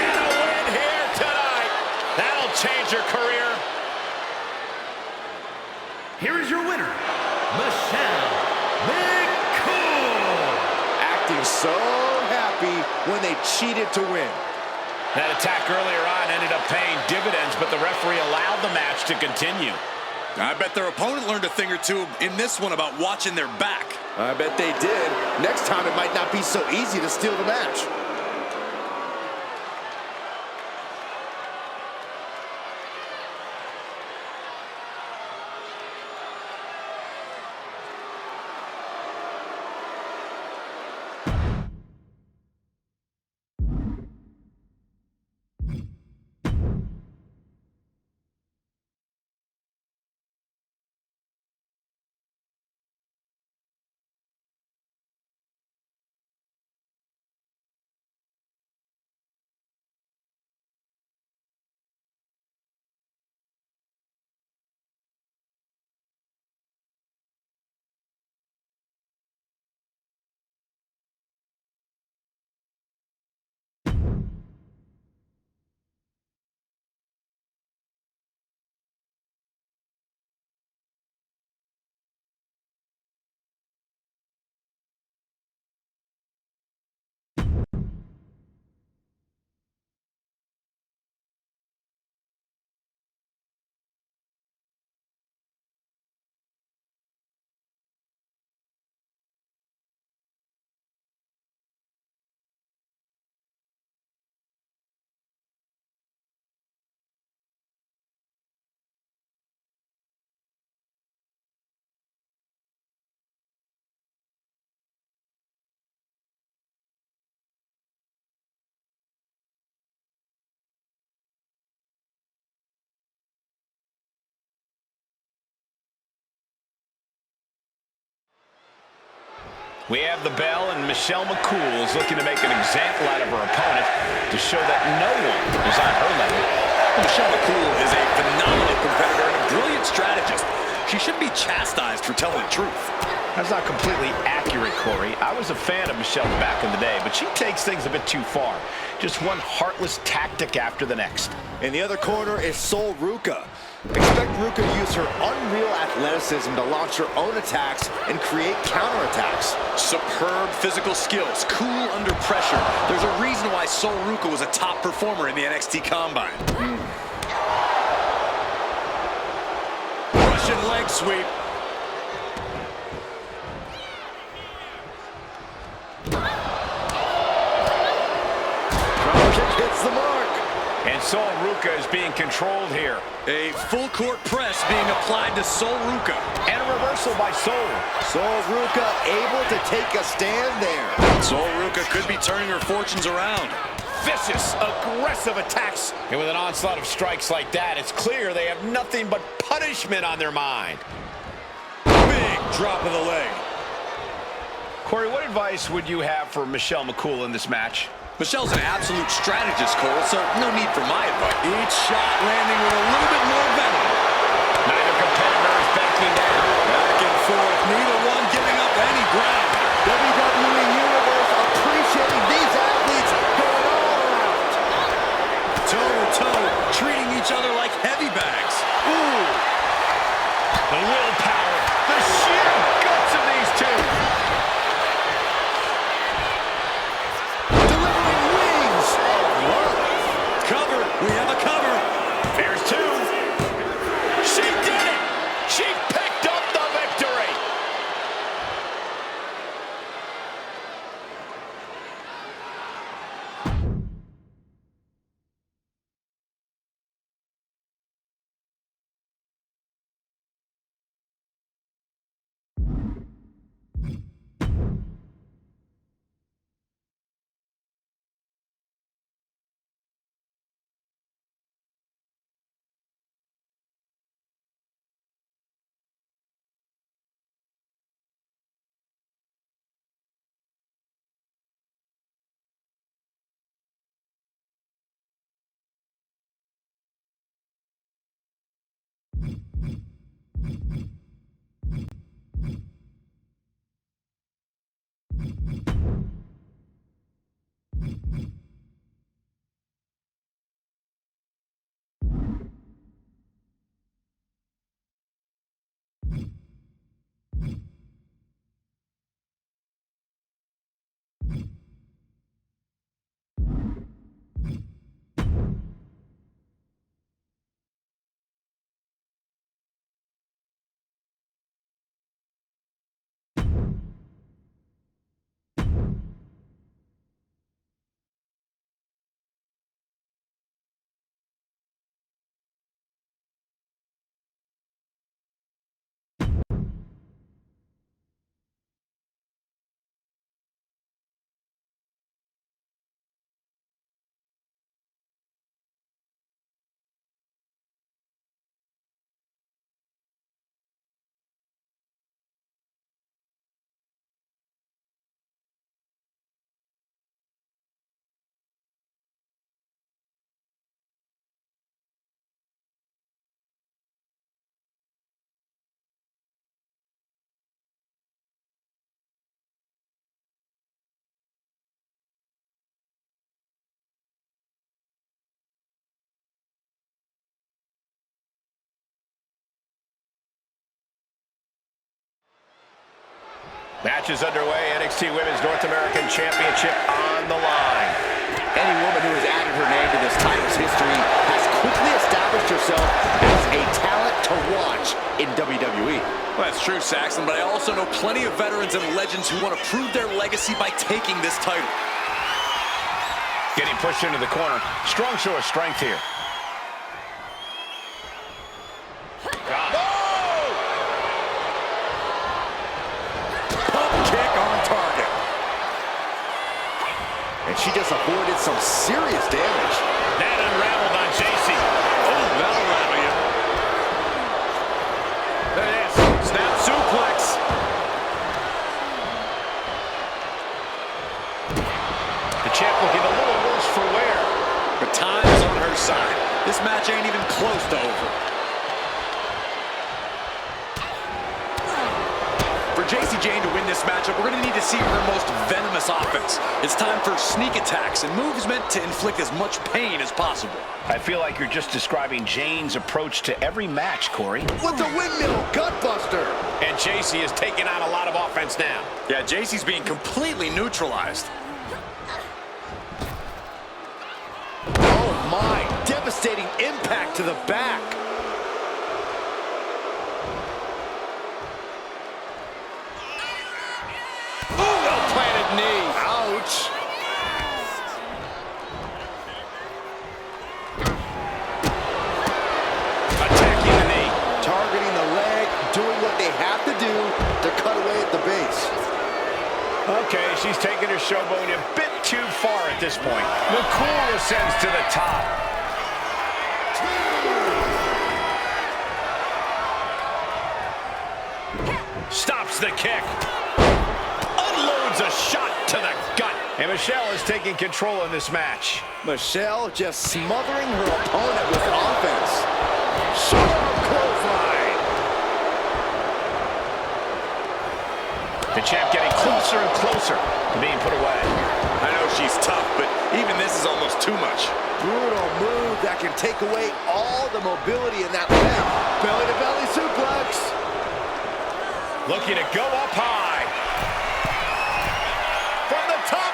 And a win here tonight. That'll change your career. Here is your winner, Michelle McCool. Acting so happy when they cheated to win. That attack earlier on ended up paying dividends, but the referee allowed the match to continue. I bet their opponent learned a thing or two in this one about watching their back. I bet they did. Next time it might not be so easy to steal the match. We have the bell, and Michelle McCool is looking to make an example out of her opponent to show that no one is on her level. Michelle McCool is a phenomenal competitor and a brilliant strategist. She should be chastised for telling the truth. That's not completely accurate, Corey. I was a fan of Michelle's back in the day, but she takes things a bit too far. Just one heartless tactic after the next. In the other corner is Sol Ruka. Expect Ruka to use her unreal athleticism to launch her own attacks and create counterattacks. Superb physical skills, cool under pressure. There's a reason why Sol Ruka was a top performer in the NXT Combine. Russian leg sweep. Drop kick hits the mark. And Sol Ruka is being controlled here. A full court press being applied to Sol Ruka. And a reversal by Sol. Sol Ruka able to take a stand there. Sol Ruka could be turning her fortunes around. vicious, aggressive attacks. And with an onslaught of strikes like that, it's clear they have nothing but punishment on their mind. Big drop of the leg. Corey, what advice would you have for Michelle McCool in this match? Michelle's an absolute strategist, Cole, so no need for my advice. Each shot landing with a little bit more venom. Neither competitor is backing down. Back and forth, neither one giving up any ground. WWE Universe appreciating these athletes going all out. Toe-to-toe, treating each other like heavy bags. Ooh. The willpower, the sheer guts of these two. Delivering wings of love. Cover, we have a cover. Here's two. She did it! She picked up the victory! Match is underway. NXT Women's North American Championship on the line. Any woman who has added her name to this title's history has quickly established herself as a talent to watch in WWE. Well, that's true, Saxton, but I also know plenty of veterans and legends who want to prove their legacy by taking this title. Getting pushed into the corner. Strong show of strength here. She just avoided some serious damage. That unraveled on JC. Oh, that'll rattle you. There it is. Snap suplex. The champ looking a little worse for wear. But time is on her side. This match ain't even close to over. For JC Jane to win this matchup, we're going to need to see her most venomous offense. It's time for sneak attacks and moves meant to inflict as much pain as possible. I feel like you're just describing Jane's approach to every match, Corey. With the windmill gutbuster. And JC is taking on a lot of offense now. Yeah, JC's being completely neutralized. Oh my, devastating impact to the back. Well-planted knee. Ouch. Attacking the knee. Targeting the leg, doing what they have to do to cut away at the base. Okay, she's taking her showboat a bit too far at this point. McCool ascends to the top. Stops the kick. Unloads a shot to the gut. And Michelle is taking control in this match. Michelle just smothering her opponent with offense. Sharp clothesline. The champ getting closer and closer to being put away. I know she's tough, but even this is almost too much. Brutal move that can take away all the mobility in that leg. Belly-to-belly suplex. Looking to go up high. From the top.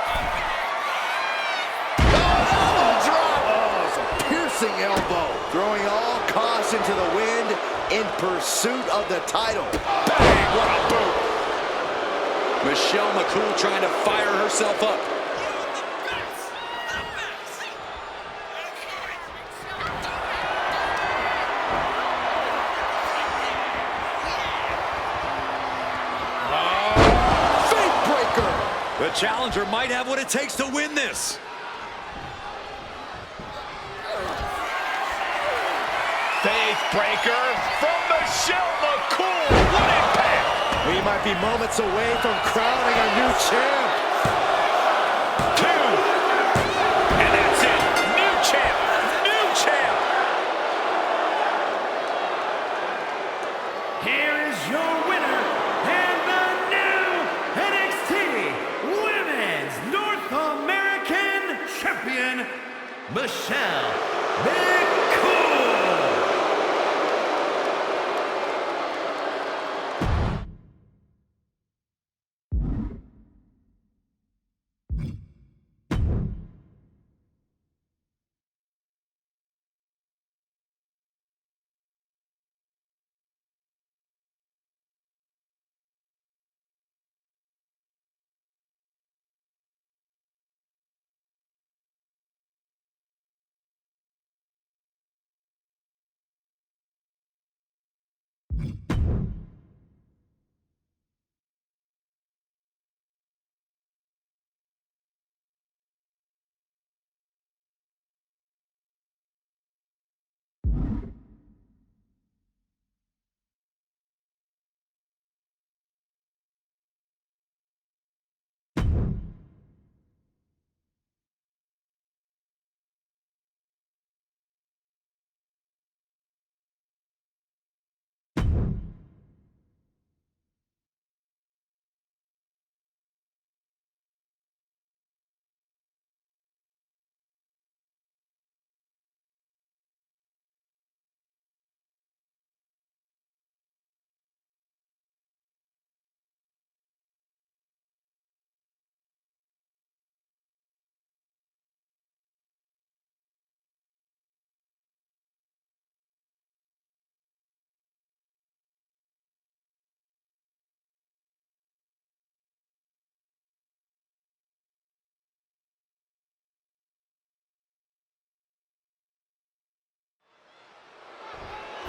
Oh, drop. Oh, it's a piercing elbow. Throwing all caution to the wind in pursuit of the title. Bang, what a boot. Michelle McCool trying to fire herself up. The challenger might have what it takes to win this. Faith breaker from Michelle McCool. What impact! We might be moments away from crowning a new champ. 2. And that's it. New champ. New champ. Here is your winner and the new NXT Women's North American Champion, Michelle McCool.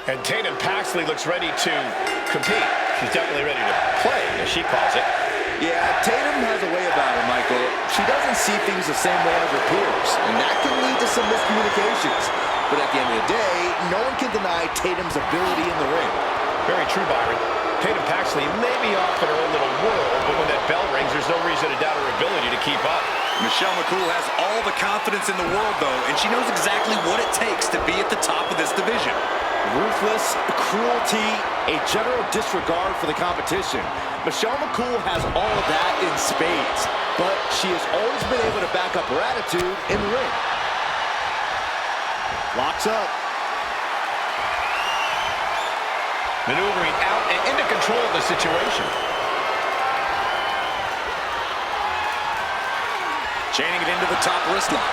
And Tatum Paxley looks ready to compete. She's definitely ready to play, as she calls it. Yeah, Tatum has a way about her, Michael. She doesn't see things the same way as her peers, and that can lead to some miscommunications. But at the end of the day, no one can deny Tatum's ability in the ring. Very true, Byron. Tatum Paxley may be off in her own little world, but when that bell rings, there's no reason to doubt her ability to keep up. Michelle McCool has all the confidence in the world, though, and she knows exactly what it takes to be at the top of this division. Ruthless, cruelty, a general disregard for the competition. Michelle McCool has all of that in spades, but she has always been able to back up her attitude in the ring. Locks up. Maneuvering out and into control of the situation. Chaining it into the top wrist lock.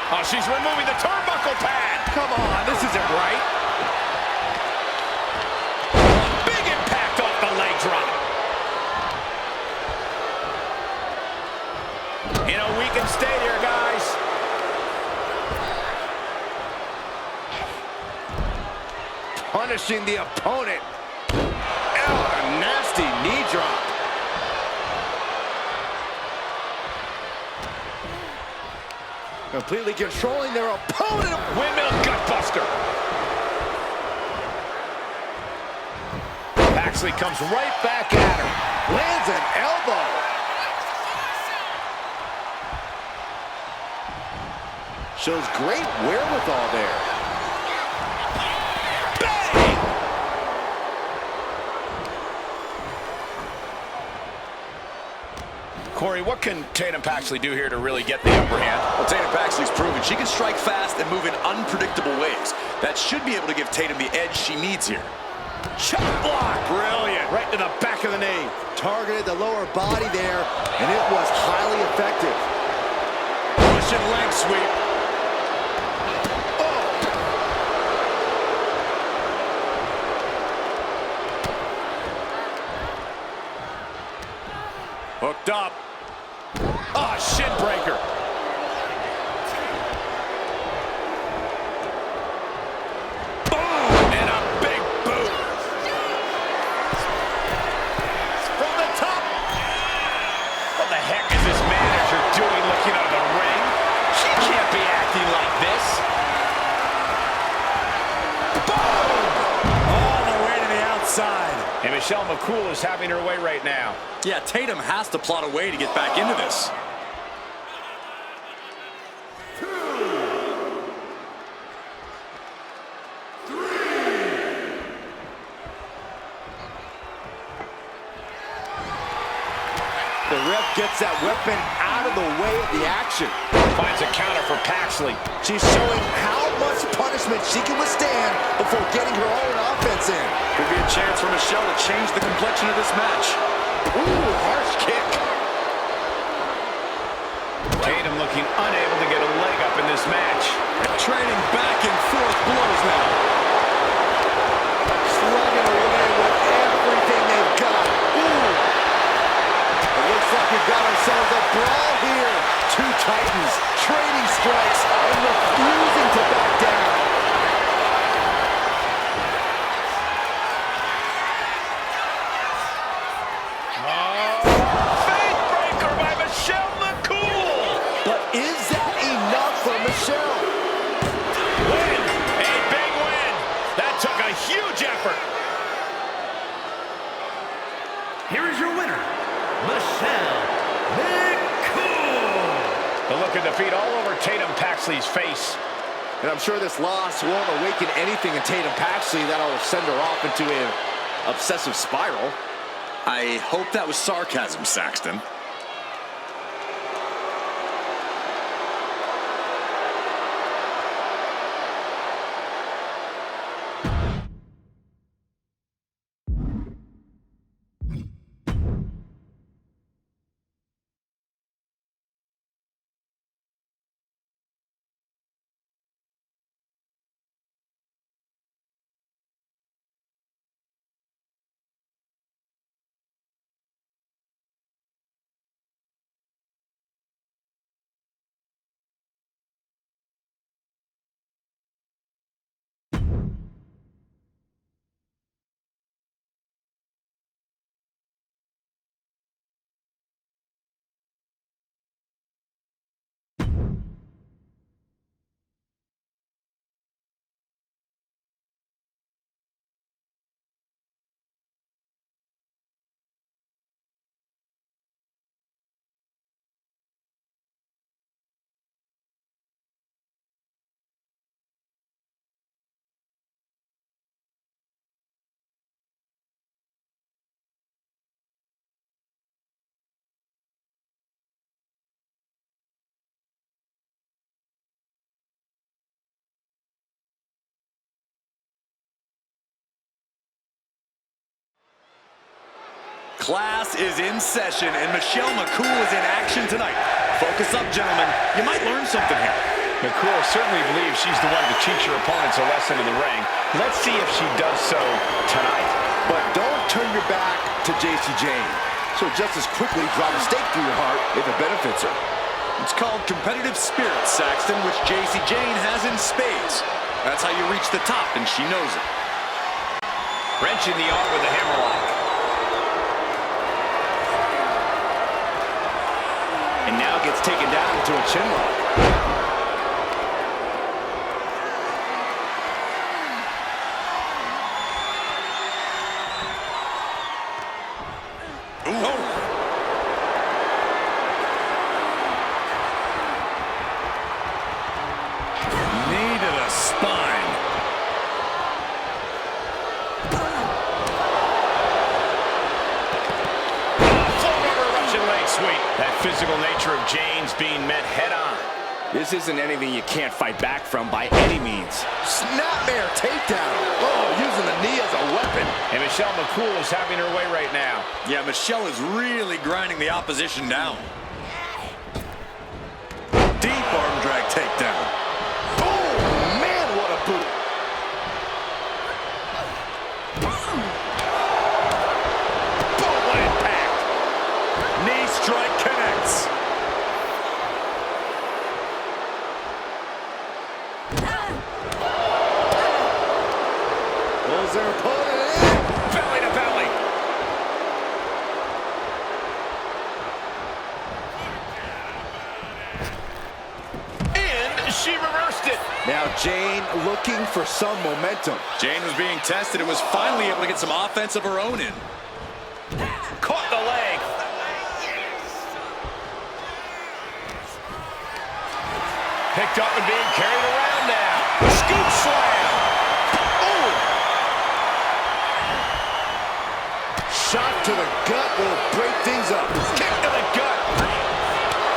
Oh, she's removing the turnbuckle pad. Come on, this isn't right. Big impact off the leg drop. In a weakened state here, guys. punishing the opponent. Oh, a nasty knee drop. Completely controlling their opponent. Windmill gutbuster. Paxley comes right back at her. Lands an elbow. Shows great wherewithal there. Bang! Corey, what can Tatum Paxley do here to really get the upper hand? Well, Tatum Paxley's proven she can strike fast and move in unpredictable ways. That should be able to give Tatum the edge she needs here. Chop block! Brilliant! Right to the back of the knee. Targeted the lower body there, and it was highly effective. Russian leg sweep. Hooked up. Ah, shin breaker. Boom! And a big boot. From the top. What the heck is this manager doing looking out of the ring? She can't be acting like this. Boom! All the way to the outside. And Michelle McCool is having her way right now. Yeah, Tatum has to plot a way to get back into this. The ref gets that weapon out of the way of the action. Finds a counter for Paxley. She's showing how much punishment she can withstand before getting her own offense in. Could be a chance for Michelle to change the complexion of this match. Ooh, harsh kick. Tatum looking unable to get a leg up in this match. Trading back and forth blows now. Slugging away with everything they've got. Ooh. It looks like we've got ourselves a brawl here. Two titans trading strikes and refusing to back down. Faith breaker by Michelle McCool. But is that enough for Michelle? Win. A big win. That took a huge effort. Here is your winner, Michelle McCool. The look of defeat all over Tatum Paxley's face. And I'm sure this loss won't awaken anything in Tatum Paxley that'll send her off into an obsessive spiral. I hope that was sarcasm, Saxton. Class is in session, and Michelle McCool is in action tonight. Focus up, gentlemen. You might learn something here. McCool certainly believes she's the one to teach her opponents a lesson in the ring. Let's see if she does so tonight. But don't turn your back to JC Jane. She'll just as quickly drive a stake through your heart if it benefits her. It's called competitive spirit, Saxton, which JC Jane has in spades. That's how you reach the top, and she knows it. Wrenching the arm with a hammerlock. And now gets taken down into a chinlock. Knee to the spine. Full rubber Russian leg sweep. That physical nature of Jane's being met head on. This isn't anything you can't fight back from by any means. Snapmare takedown. Oh, using the knee as a weapon. And Michelle McCool is having her way right now. Yeah, Michelle is really grinding the opposition down. Deep arm drag takedown. Oh, man, what a boot. Boom, what impact. Knee strike connects. Pulls their opponent in. Belly to belly. And she reversed it. Now Jane looking for some momentum. Jane was being tested and was finally able to get some offense of her own in. Caught the leg. Picked up and being carried around now. Scoop slam. Oh! Shot to the gut will break things up. Kick to the gut.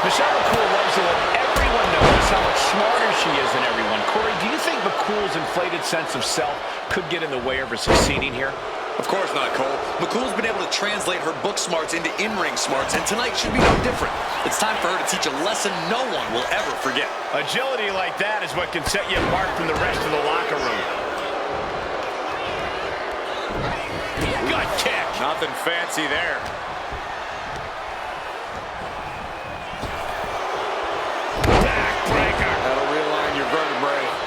Michelle McCool loves to let everyone notice how much smarter she is than everyone. Corey, do you think McCool's inflated sense of self could get in the way of her succeeding here? Of course not, Cole. McCool's been able to translate her book smarts into in-ring smarts, and tonight should be no different. It's time for her to teach a lesson no one will ever forget. Agility like that is what can set you apart from the rest of the locker room. Gut kick. Nothing fancy there. Backbreaker. That'll realign your vertebrae.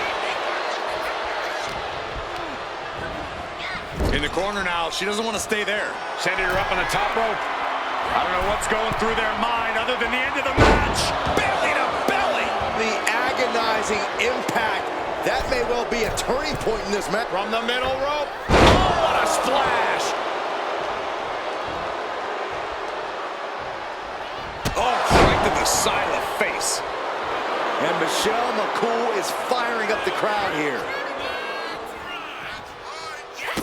In the corner now, she doesn't want to stay there. Sending her up on the top rope. I don't know what's going through their mind other than the end of the match. Belly to belly. The agonizing impact. That may well be a turning point in this match. From the middle rope. Oh, what a splash. Oh, right to the side of the face. And Michelle McCool is firing up the crowd here.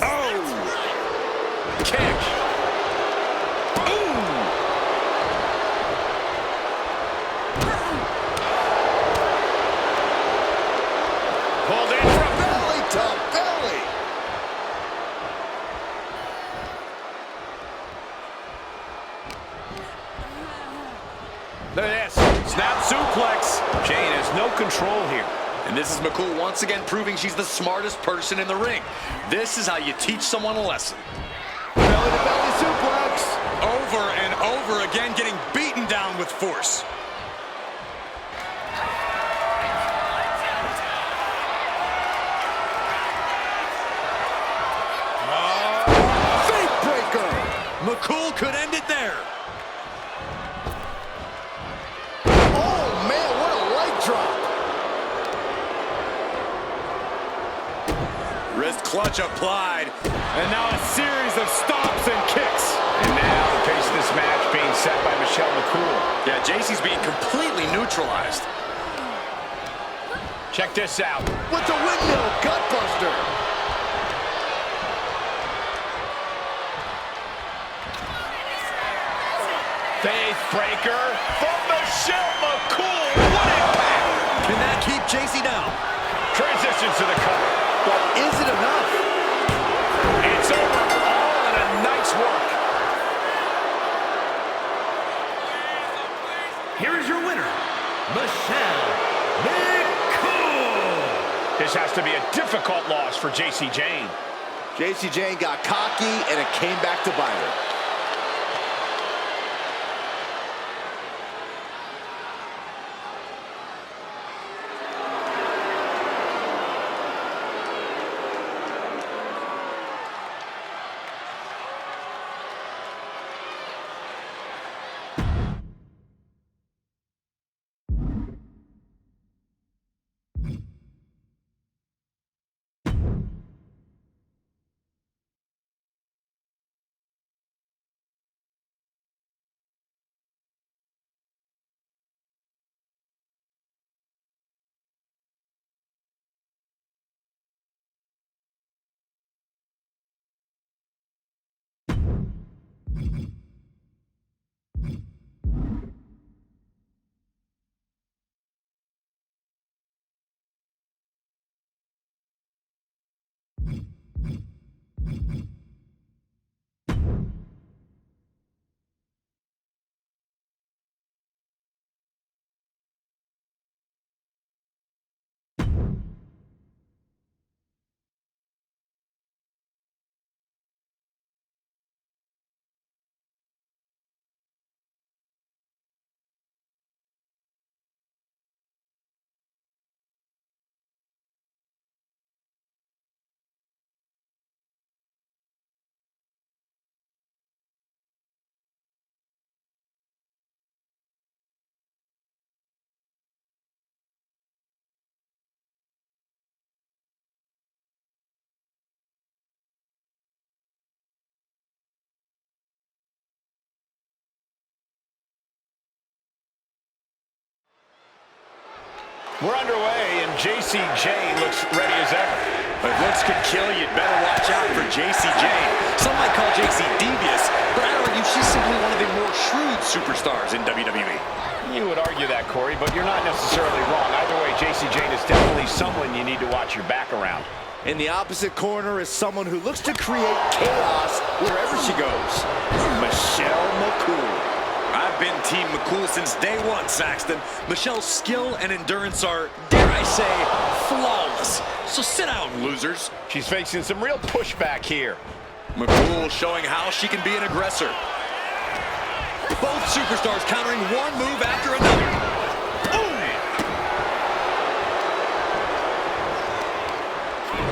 Oh! Kick. Ooh! Pulled in from Belly to belly. Look at this. Snap suplex. Jane has no control here. And this is McCool once again proving she's the smartest person in the ring. This is how you teach someone a lesson. Belly to belly suplex. Over and over again, getting beaten down with force. Fake breaker. McCool could end it there. Oh, man, what a leg drop. Wrist clutch applied. And now a series of stomps and kicks. And now the pace of this match being set by Michelle McCool. Yeah, JC's being completely neutralized. Check this out. With the windmill gutbuster. Faith breaker from Michelle McCool. What impact! Can that keep JC down? Transitions to the cover. But is it enough? It's over. All in a nice work. Here is your winner, Michelle McCool. This has to be a difficult loss for JC Jane. JC Jane got cocky and it came back to bite her. We're underway, and JCJ looks ready as ever. If looks could kill, you'd better watch out for JCJ. Some might call JC devious, but I argue she's simply one of the more shrewd superstars in WWE. You would argue that, Corey, but you're not necessarily wrong. Either way, JC Jane is definitely someone you need to watch your back around. In the opposite corner is someone who looks to create chaos wherever she goes. Michelle McCool. I've been Team McCool since day one, Saxton. Michelle's skill and endurance are, dare I say, flawless. So sit down, losers. She's facing some real pushback here. McCool showing how she can be an aggressor. Both superstars countering one move after another. Boom!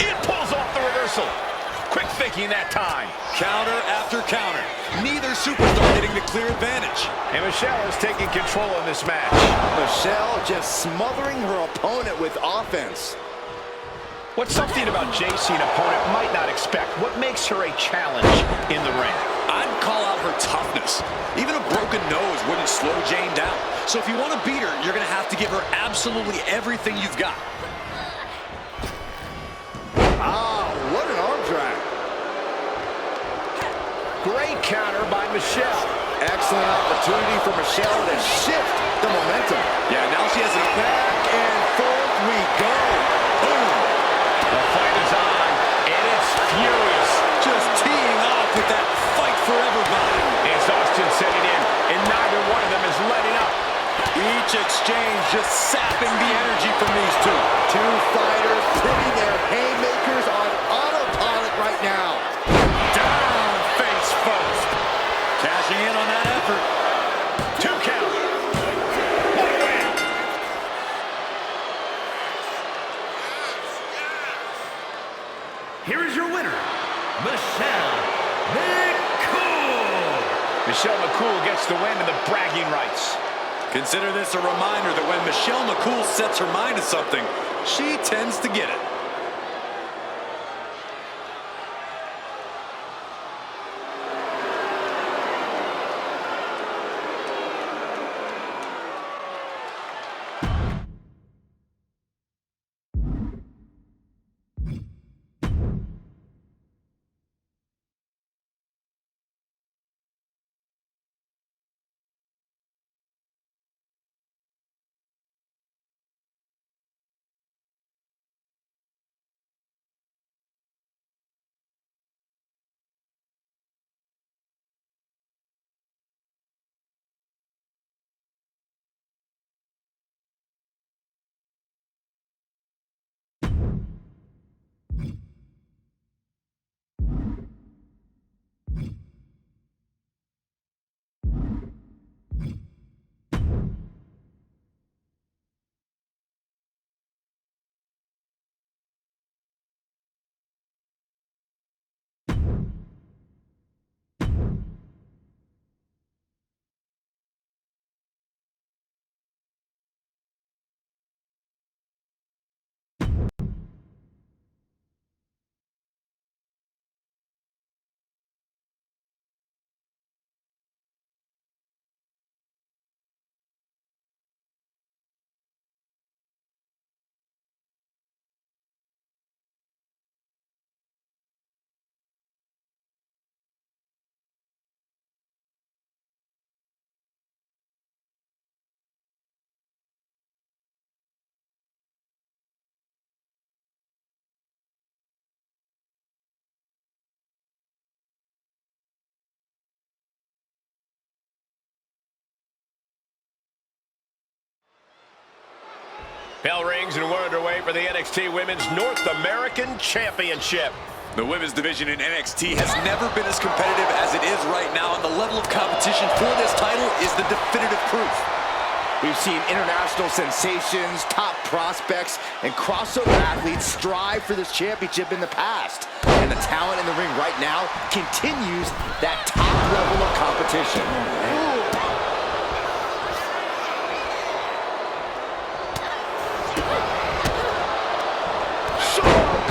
It pulls off the reversal. Quick thinking that time. Counter after counter. Neither superstar getting the clear advantage. And Michelle is taking control in this match. Michelle just smothering her opponent with offense. What's something about JC an opponent might not expect? What makes her a challenge in the ring? I'd call out her toughness. Even a broken nose wouldn't slow Jane down. So if you want to beat her, you're going to have to give her absolutely everything you've got. Ah, what an arm drag. Great counter by Michelle. Excellent opportunity for Michelle to shift the momentum. Yeah, now she has an Back and forth we go. Boom. The fight is on, and it's furious. just teeing off with that fight forever vibe. It's Austin setting in, and neither one of them is letting up. Each exchange just sapping the energy from these two. Two fighters putting their haymakers on autopilot right now. Down face first. Cashing in on that effort. 2 count. 1 win. Here is your winner, Michelle McCool. Michelle McCool gets the win and the bragging rights. Consider this a reminder that when Michelle McCool sets her mind to something, she tends to get it. Bell rings and we're underway for the NXT Women's North American Championship. The women's division in NXT has never been as competitive as it is right now, and the level of competition for this title is the definitive proof. We've seen international sensations, top prospects, and crossover athletes strive for this championship in the past. And the talent in the ring right now continues that top level of competition.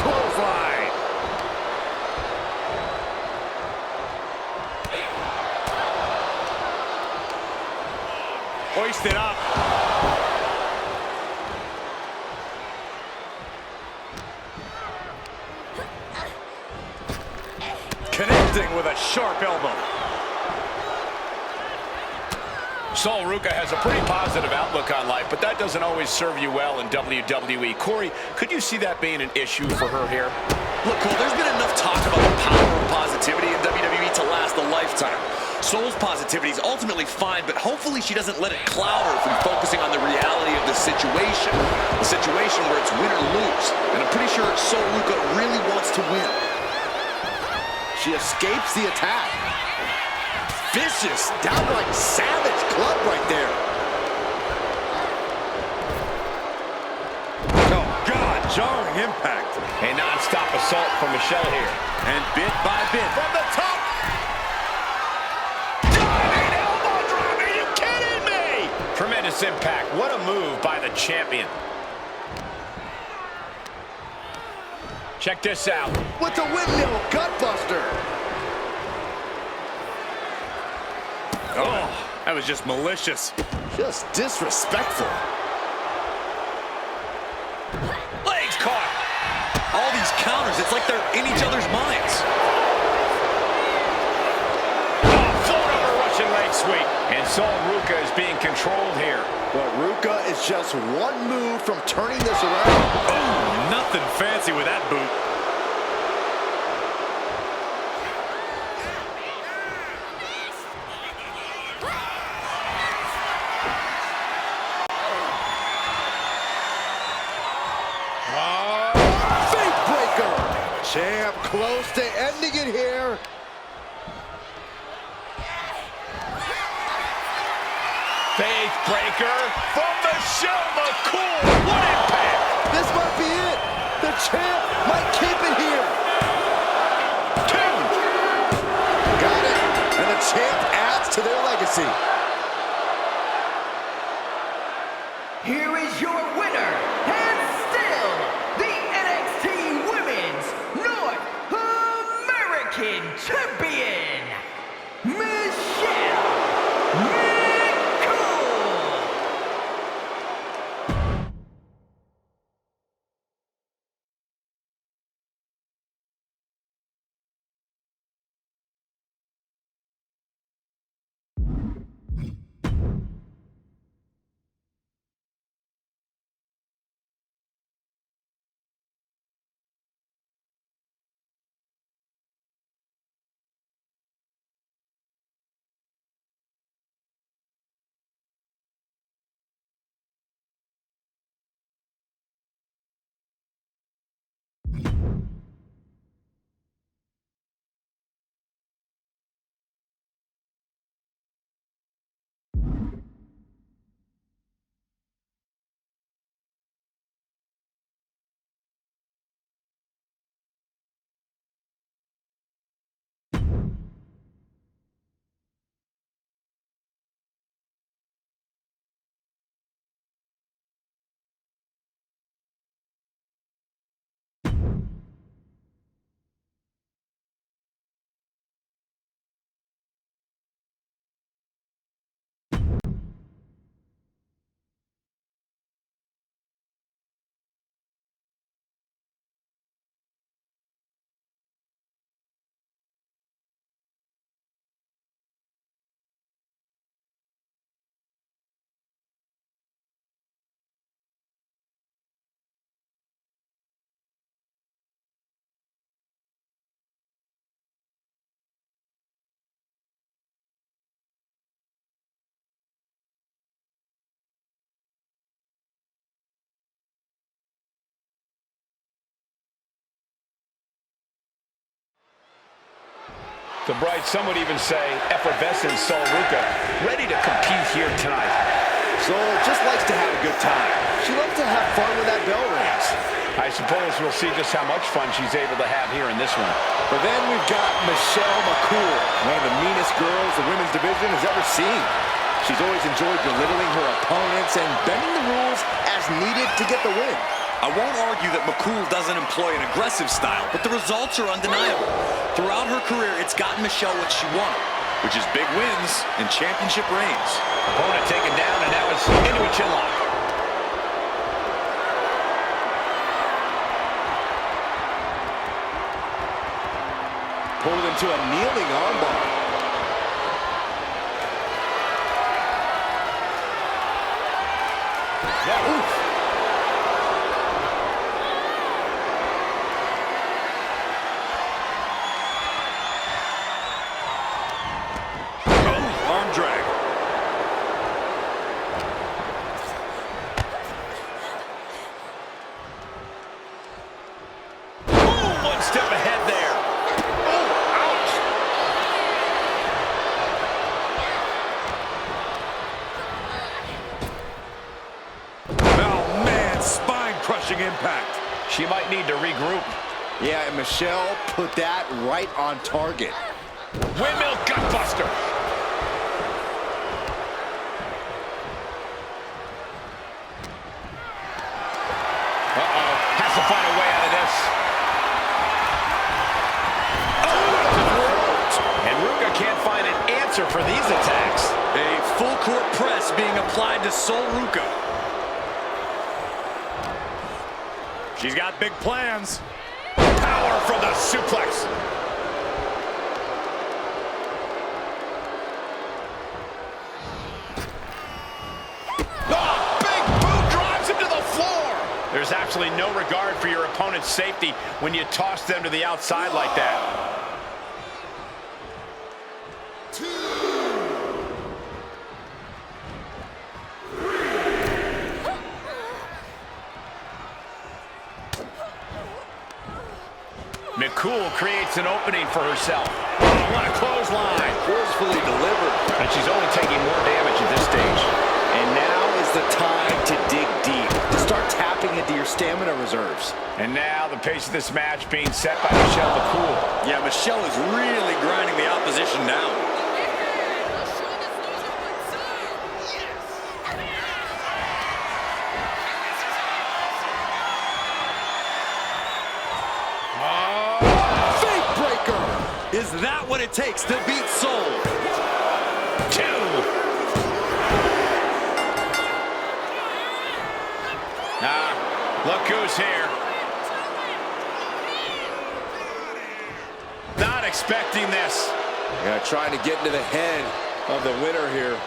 Clothesline. Hoisted up. connecting with a sharp elbow. Sol Ruca has a pretty positive outlook on life, but that doesn't always serve you well in WWE. Corey, could you see that being an issue for her here? Look, Cole, there's been enough talk about the power of positivity in WWE to last a lifetime. Sol's positivity is ultimately fine, but hopefully she doesn't let it cloud her from focusing on the reality of the situation. A situation where it's win or lose. And I'm pretty sure Sol Ruca really wants to win. She escapes the attack. Vicious, downright savage club right there. Oh, God, jarring impact. A non-stop assault from Michelle here. And bit by bit. From the top. Diving elbow drop. Are you kidding me? Tremendous impact. What a move by the champion. Check this out. With the windmill gutbuster. Oh, that was just malicious. Just disrespectful. Legs caught. All these counters, it's like they're in each other's minds. Oh, float over Russian leg sweep. And Sol Ruca is being controlled here. But Ruca is just one move from turning this around. Oh, nothing fancy with that boot. Champ close to ending it here. Faith breaker from Michelle McCool. What impact! This might be it. The champ might keep it here. 2. Got it. And the champ adds to their legacy. Here is your winner, and still the NXT Women's North American Champion, Michelle McCool. The bride, some would even say, effervescent Sol Ruca, ready to compete here tonight. Sol just likes to have a good time. She loves to have fun when that bell rings. I suppose we'll see just how much fun she's able to have here in this one. But then we've got Michelle McCool, one of the meanest girls the women's division has ever seen. She's always enjoyed belittling her opponents and bending the rules as needed to get the win. I won't argue that McCool doesn't employ an aggressive style, but the results are undeniable. Throughout her career, it's gotten Michelle what she wanted, which is big wins and championship reigns. Opponent taken down, and now it's into a chin lock. pulled into a kneeling armbar. Arm drag. Ooh, one step ahead there. Oh, ouch. Oh, man, spine-crushing impact. She might need to regroup. Yeah, and Michelle put that right on target. Windmill gutbuster. Uh-oh, has to find a way out of this. Oh, and Ruka can't find an answer for these attacks. A full court press being applied to Sol Ruka. She's got big plans. Power from the suplex. Oh, big boot drives him to the floor. There's absolutely no regard for your opponent's safety when you toss them to the outside like that. McCool creates an opening for herself. Oh, what a clothesline. Forcefully delivered. And she's only taking more damage at this stage. And now is the time to dig deep, to start tapping into your stamina reserves. And now the pace of this match being set by Michelle McCool. Yeah, Michelle is really grinding the opposition down. Fake breaker! Is that what it takes to beat Sol? 2. Look who's here. Not expecting this. Yeah, trying to get into the head of the winner here.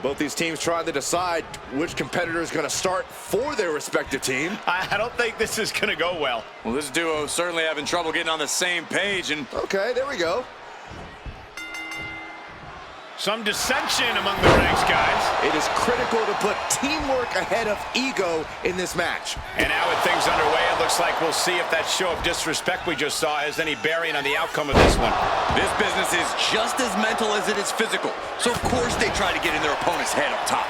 Both these teams trying to decide which competitor is going to start for their respective team. I don't think this is going to go well. Well, this duo certainly having trouble getting on the same page, and Okay, there we go. Some dissension among the ranks, guys. It is critical to put teamwork ahead of ego in this match. And now with things underway, it looks like we'll see if that show of disrespect we just saw has any bearing on the outcome of this one. this business is just as mental as it is physical. So, of course, they try to get in their opponent's head up top.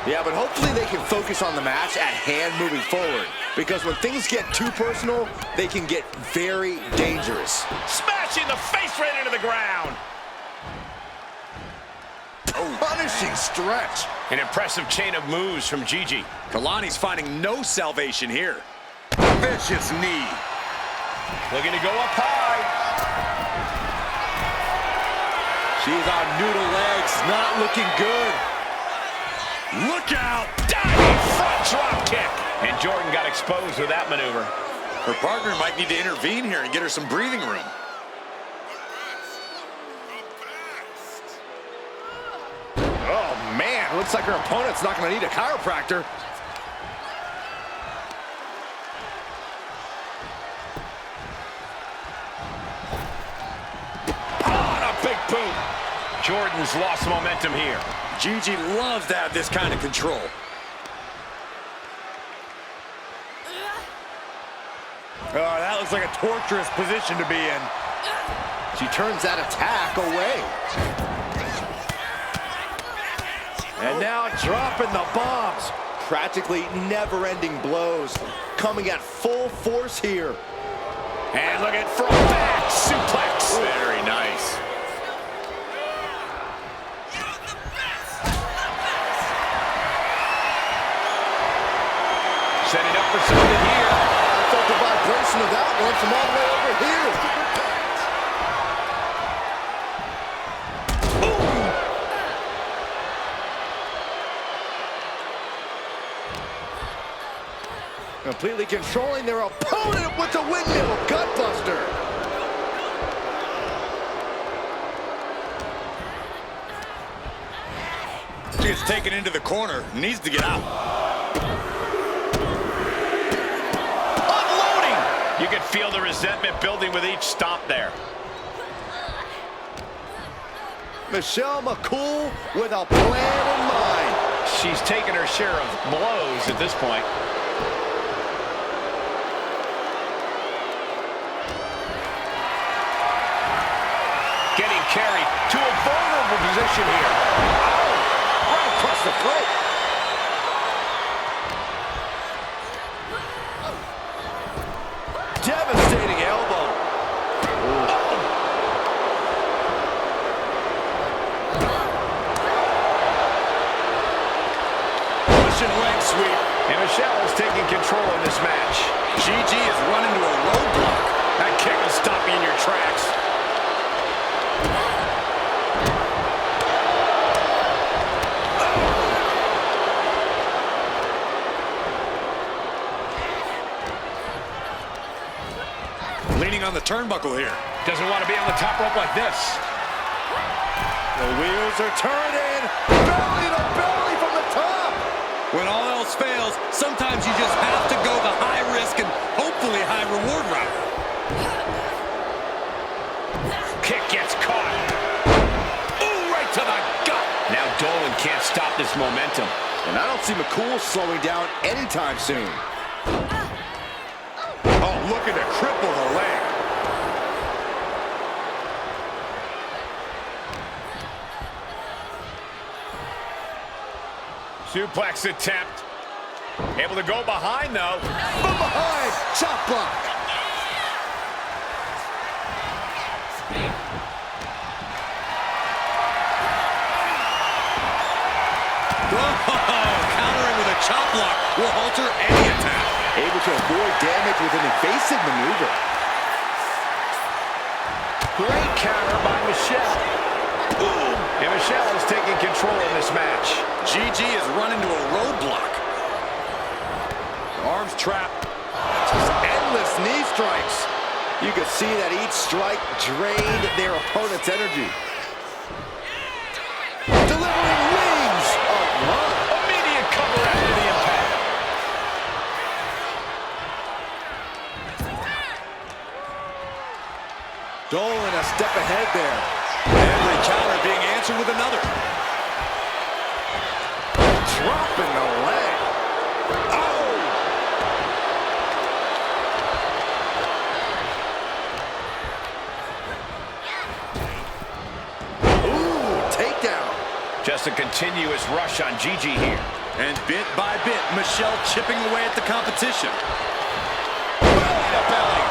Yeah, but hopefully they can focus on the match at hand moving forward. Because when things get too personal, they can get very dangerous. Smashing the face right into the ground. punishing stretch. An impressive chain of moves from Gigi. Kalani's finding no salvation here. Vicious knee. Looking to go up high. She's on noodle legs, not looking good. Look out! Diving front drop kick. And Jordan got exposed with that maneuver. Her partner might need to intervene here and get her some breathing room. Oh, man, looks like her opponent's not going to need a chiropractor. Oh, a big boot. Jordan's lost momentum here. Gigi loves to have this kind of control. Oh, that looks like a torturous position to be in. She turns that attack away. And now dropping the bombs. Practically never-ending blows. Coming at full force here. And look at front back suplex. Very nice. Setting up for something here. I felt the vibration of that one from all the way over here. Completely controlling their opponent with the windmill gutbuster. She gets taken into the corner. Needs to get out. You can feel the resentment building with each stomp there. Michelle McCool with a plan in mind. She's taken her share of blows at this point. Getting carried to a vulnerable position here. Right across the throat. Devastating elbow. Russian leg sweep. And Michelle is taking control in this match. Gigi is running to a roadblock. That kick will stop you in your tracks. Leaning on the turnbuckle here. Doesn't want to be on the top rope like this. The wheels are turning. Belly to belly from the top. When all else fails, sometimes you just have to go the high risk and hopefully high reward route. Kick gets caught. Ooh, right to the gut. Now Dolan can't stop this momentum. And I don't see McCool slowing down anytime soon. Oh, looking to cripple the leg. Suplex attempt. Able to go behind, though. From behind, chop block. Countering with a chop block will alter any attack. Able to avoid damage with an evasive maneuver. Great counter by Michelle. Ooh. And Michelle is taking control in this match. Gigi is running to a roadblock. Arms trapped. Just endless knee strikes. You could see that each strike drained their opponent's energy. Delivering wings of love. Immediate cover after the impact. Dolan a step ahead there. Every counter being answered with another. Dropping the leg. Oh! Ooh, takedown. Just a continuous rush on Gigi here. And bit by bit, Michelle chipping away at the competition. Belly to belly.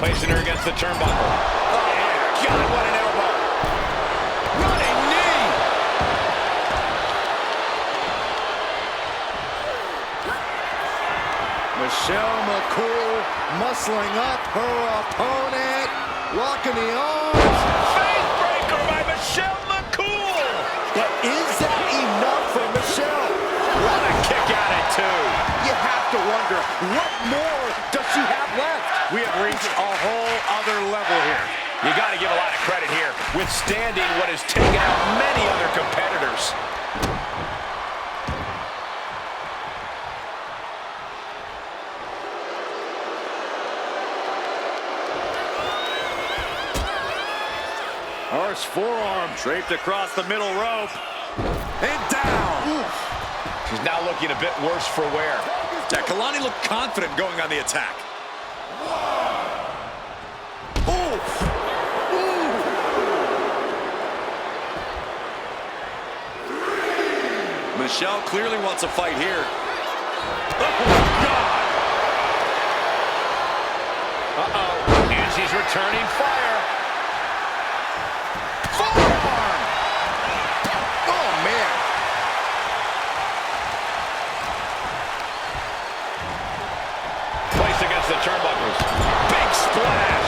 Placing her against the turnbuckle. Oh, yeah. God, what an elbow. Running knee. Michelle McCool muscling up her opponent, locking the arms. Face breaker by Michelle McCool. But is that enough for Michelle? What a kick out at two. You have to wonder, what more does she have left? We have reached a whole other level here. You got to give a lot of credit here, withstanding what has taken out many other competitors. Harsh forearm. Draped across the middle rope. And down. Oof. She's now looking a bit worse for wear. Yeah, Kalani looked confident going on the attack. Michelle clearly wants a fight here. Oh, God. Uh-oh. And she's returning fire. Forearm. Oh, man. Placed against the turnbuckles. Big splash.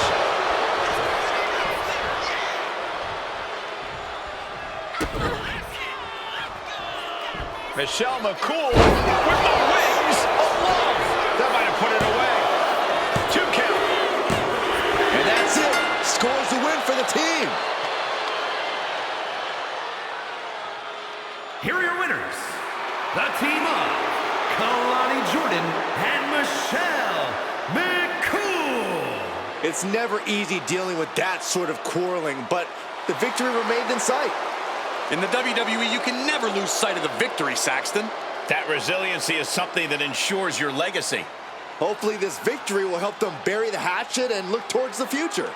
Michelle McCool with the wings of love. That might have put it away. 2 count. And that's it. Scores the win for the team. Here are your winners, the team of Kalani Jordan and Michelle McCool. It's never easy dealing with that sort of quarreling, but the victory remained in sight. In the WWE, you can never lose sight of the victory, Saxton. That resiliency is something that ensures your legacy. Hopefully this victory will help them bury the hatchet and look towards the future.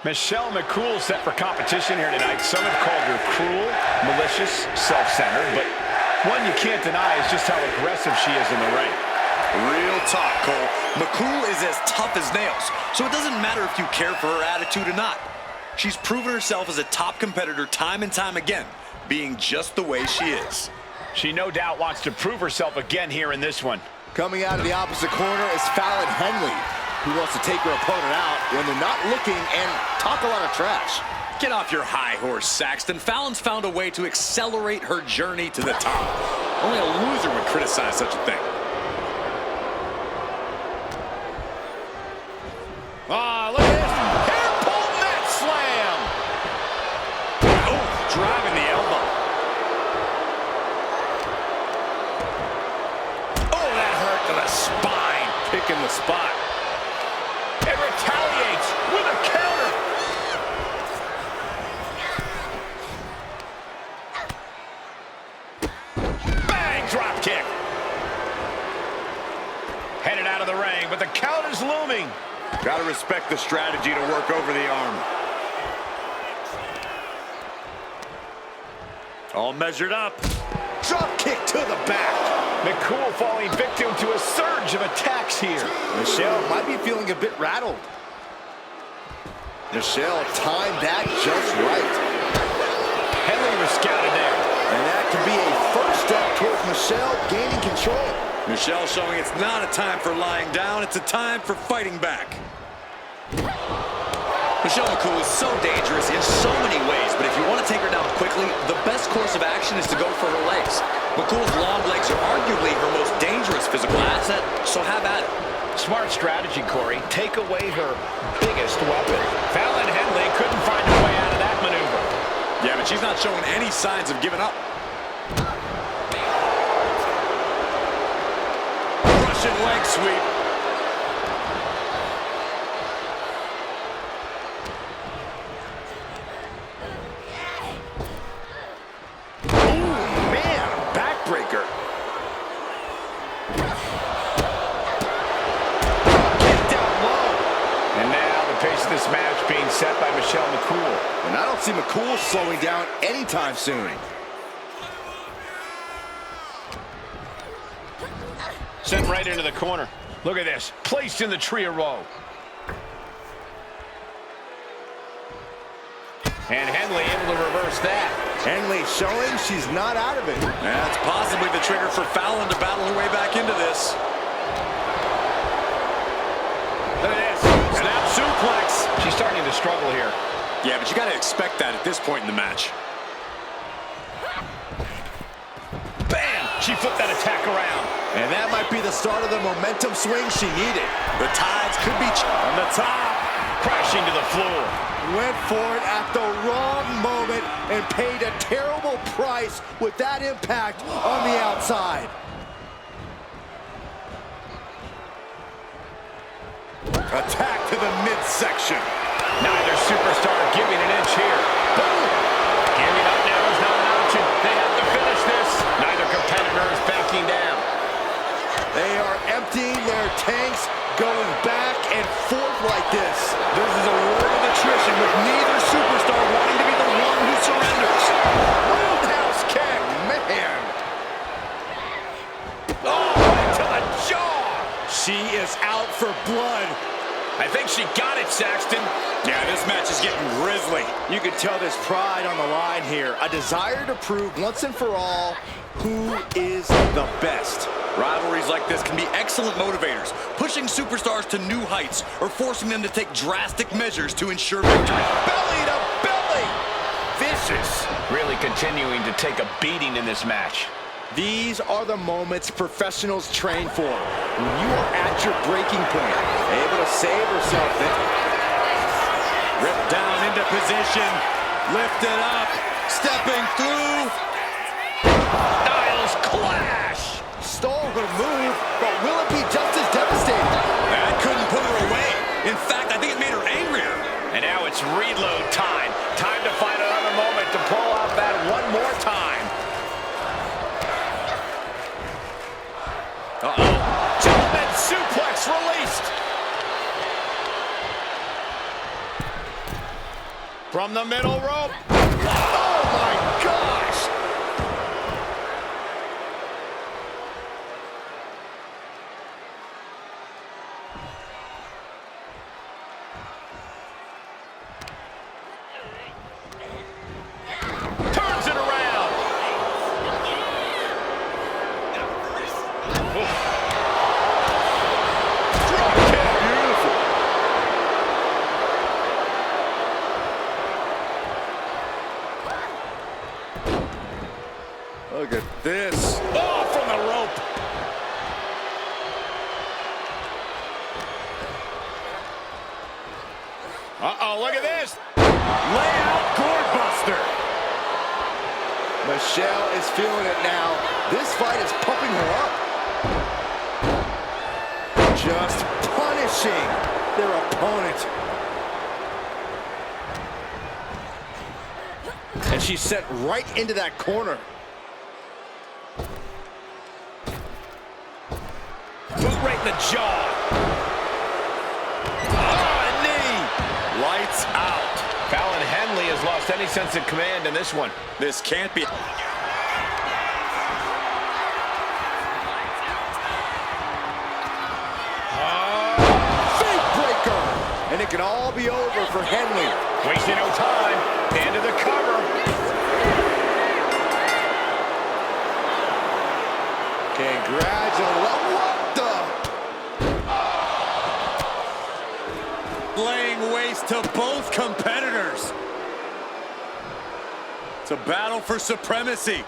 Michelle McCool set for competition here tonight. Some have called her cruel, malicious, self-centered, but one you can't deny is just how aggressive she is in the ring. Real talk, Cole. McCool is as tough as nails, so it doesn't matter if you care for her attitude or not. She's proven herself as a top competitor time and time again, being just the way she is. She no doubt wants to prove herself again here in this one. Coming out of the opposite corner is Fallon Henley, who wants to take her opponent out when they're not looking and talk a lot of trash. Get off your high horse, Saxton. Fallon's found a way to accelerate her journey to the top. Only a loser would criticize such a thing. Ah, look at this. Hair pull net slam. Oh, driving the elbow. picking the spot. And retaliates with a counter. Bang, drop kick. Headed out of the ring, but the count is looming. Gotta respect the strategy to work over the arm. All measured up. Drop kick to the back. McCool falling victim to a surge of attacks here. Michelle might be feeling a bit rattled. Michelle timed that just right. Henley was scouted there. And that could be a first step towards Michelle gaining control. Michelle showing it's not a time for lying down, it's a time for fighting back. Michelle McCool is so dangerous in so many ways, but if you want to take her down quickly, the best course of action is to go for her legs. McCool's long legs are arguably her most dangerous physical asset, so have at it. Smart strategy, Corey. Take away her biggest weapon. Fallon Henley couldn't find a way out of that maneuver. Yeah, but she's not showing any signs of giving up. Russian leg sweep. Backbreaker. Get down low. And now the pace of this match being set by Michelle McCool. And I don't see McCool slowing down anytime soon. Sent right into the corner. Look at this. Placed in the tree of woe. And Henley able to reverse that. Henley showing she's not out of it. That's possibly the trigger for Fallon to battle her way back into this. Look at this. Snap suplex. She's starting to struggle here. Yeah, but you got to expect that at this point in the match. Bam! She flipped that attack around. And that might be the start of the momentum swing she needed. The tides could be on the top. Crashing to the floor. Went for it at the wrong moment and paid a terrible price with that impact on the outside. Attack to the midsection. Neither superstar giving an inch here. Boom! Giving up now is not an option. They have to finish this. Neither competitor is backing down. They are emptying their tanks, going back and forth like this. This is a war of attrition with neither superstar wanting to be the one who surrenders. Roundhouse kick, man. Oh, right to the jaw. She is out for blood. I think she got it, Saxton. Yeah, this match is getting grisly. You can tell there's pride on the line here. A desire to prove once and for all who is the best. Rivalries like this can be excellent motivators, pushing superstars to new heights or forcing them to take drastic measures to ensure victory. Belly to belly. Vicious. Really continuing to take a beating in this match. These are the moments professionals train for. When you are at your breaking point, able to save herself. Ripped down into position, lifted up, stepping through. Styles clash. Stole her move, but will it be just as devastating? That couldn't put her away. In fact, I think it made her angrier. And now it's reload time. Time to find another moment to pull out that one more time. Uh-oh. Gentleman suplex released. From the middle rope. Oh, my gosh. Turns it around. Drop kick. Beautiful. Look at this. Oh, from the rope. Uh-oh, look at this. Layout gourd buster. Michelle is feeling it now. This fight is pumping her up. just punishing their opponent. And she's set right into that corner. Boot right in the jaw. Oh, a knee. Lights out. Fallon Henley has lost any sense of command in this one. This can't be. And it can all be over for Henley. Wasting no time. Into the cover. Congratulations. What the? Laying waste to both competitors. It's a battle for supremacy.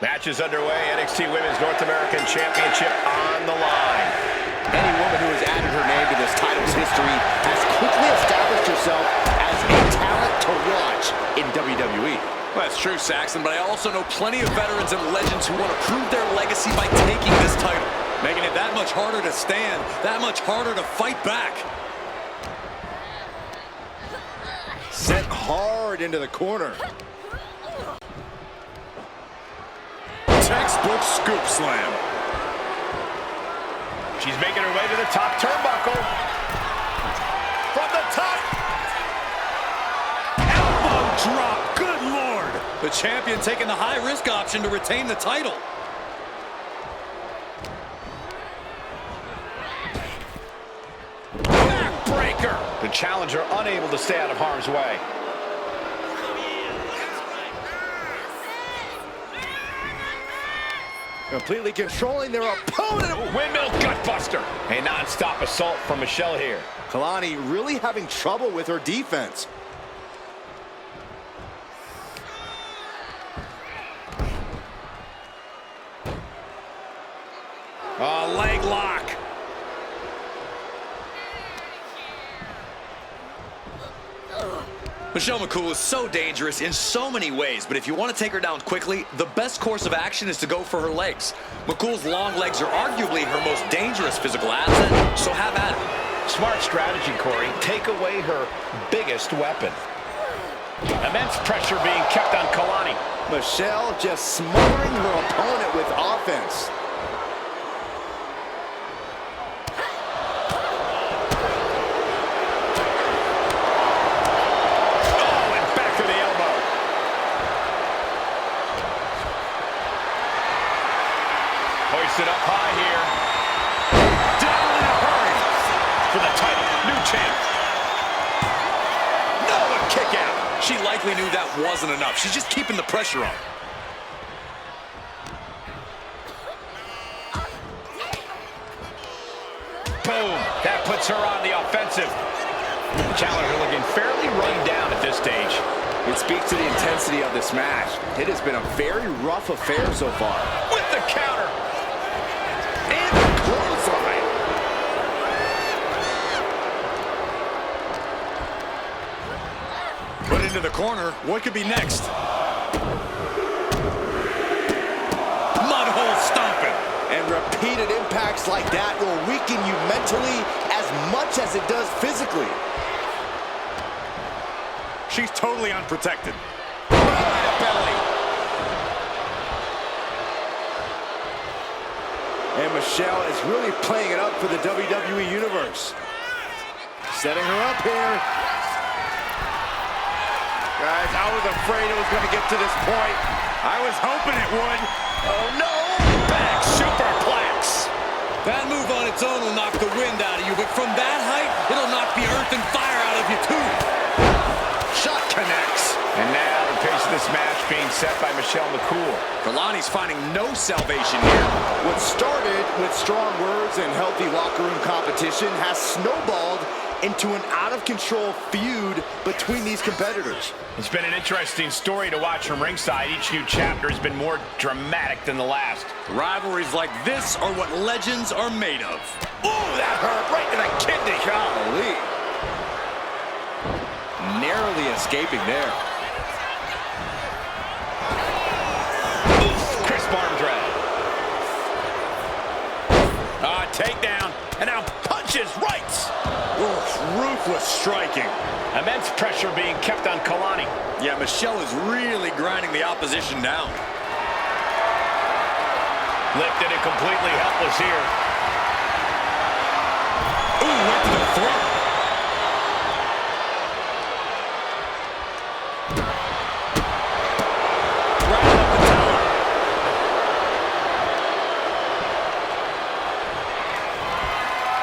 Match is underway. NXT Women's North American Championship on the line. Any woman who has added her name to this title's history has quickly established herself as a talent to watch in WWE. Well, that's true, Saxon, but I also know plenty of veterans and legends who want to prove their legacy by taking this title, making it that much harder to stand, that much harder to fight back. Sent hard into the corner. Textbook scoop slam. She's making her way to the top turnbuckle. From the top. Elbow drop. Good Lord. The champion taking the high-risk option to retain the title. Backbreaker. The challenger unable to stay out of harm's way. Completely controlling their opponent. Windmill gutbuster. A non-stop assault from Michelle here. Kalani really having trouble with her defense. Leg lock. Michelle McCool is so dangerous in so many ways, but if you want to take her down quickly, the best course of action is to go for her legs. McCool's long legs are arguably her most dangerous physical asset, so have at it. Smart strategy, Corey. Take away her biggest weapon. Immense pressure being kept on Kalani. Michelle just smothering her opponent with offense. Hoisted up high here. Down in a hurry. For the title. New champ. No, a kick out. She likely knew that wasn't enough. She's just keeping the pressure on. Boom. That puts her on the offensive. The challenger looking fairly run down at this stage. It speaks to the intensity of this match. It has been a very rough affair so far. With the counter. And the clothesline. Put into the corner. What could be next? Mudhole stomping. And repeated impacts like that will weaken you mentally as much as it does physically. She's totally unprotected. Belly. And Michelle is really playing it up for the WWE Universe. Setting her up here. Guys, I was afraid it was going to get to this point. I was hoping it would. Oh, no! Back superplex. That move on its own will knock the wind out of you, but from that height, it'll knock the earth and fire out of you, too. Shot connects. And now the pace of this match being set by Michelle McCool. Kalani's finding no salvation here. What started with strong words and healthy locker room competition has snowballed into an out-of-control feud between these competitors. It's been an interesting story to watch from ringside. Each new chapter has been more dramatic than the last. Rivalries like this are what legends are made of. Ooh, that hurt right in the kidney. Golly. Narrowly escaping there. Oof, crisp arm drag. Takedown, and now punches right. Oof, ruthless striking. Immense pressure being kept on Kalani. Yeah, Michelle is really grinding the opposition down. Lifted and completely helpless here. Ooh, went to the throat.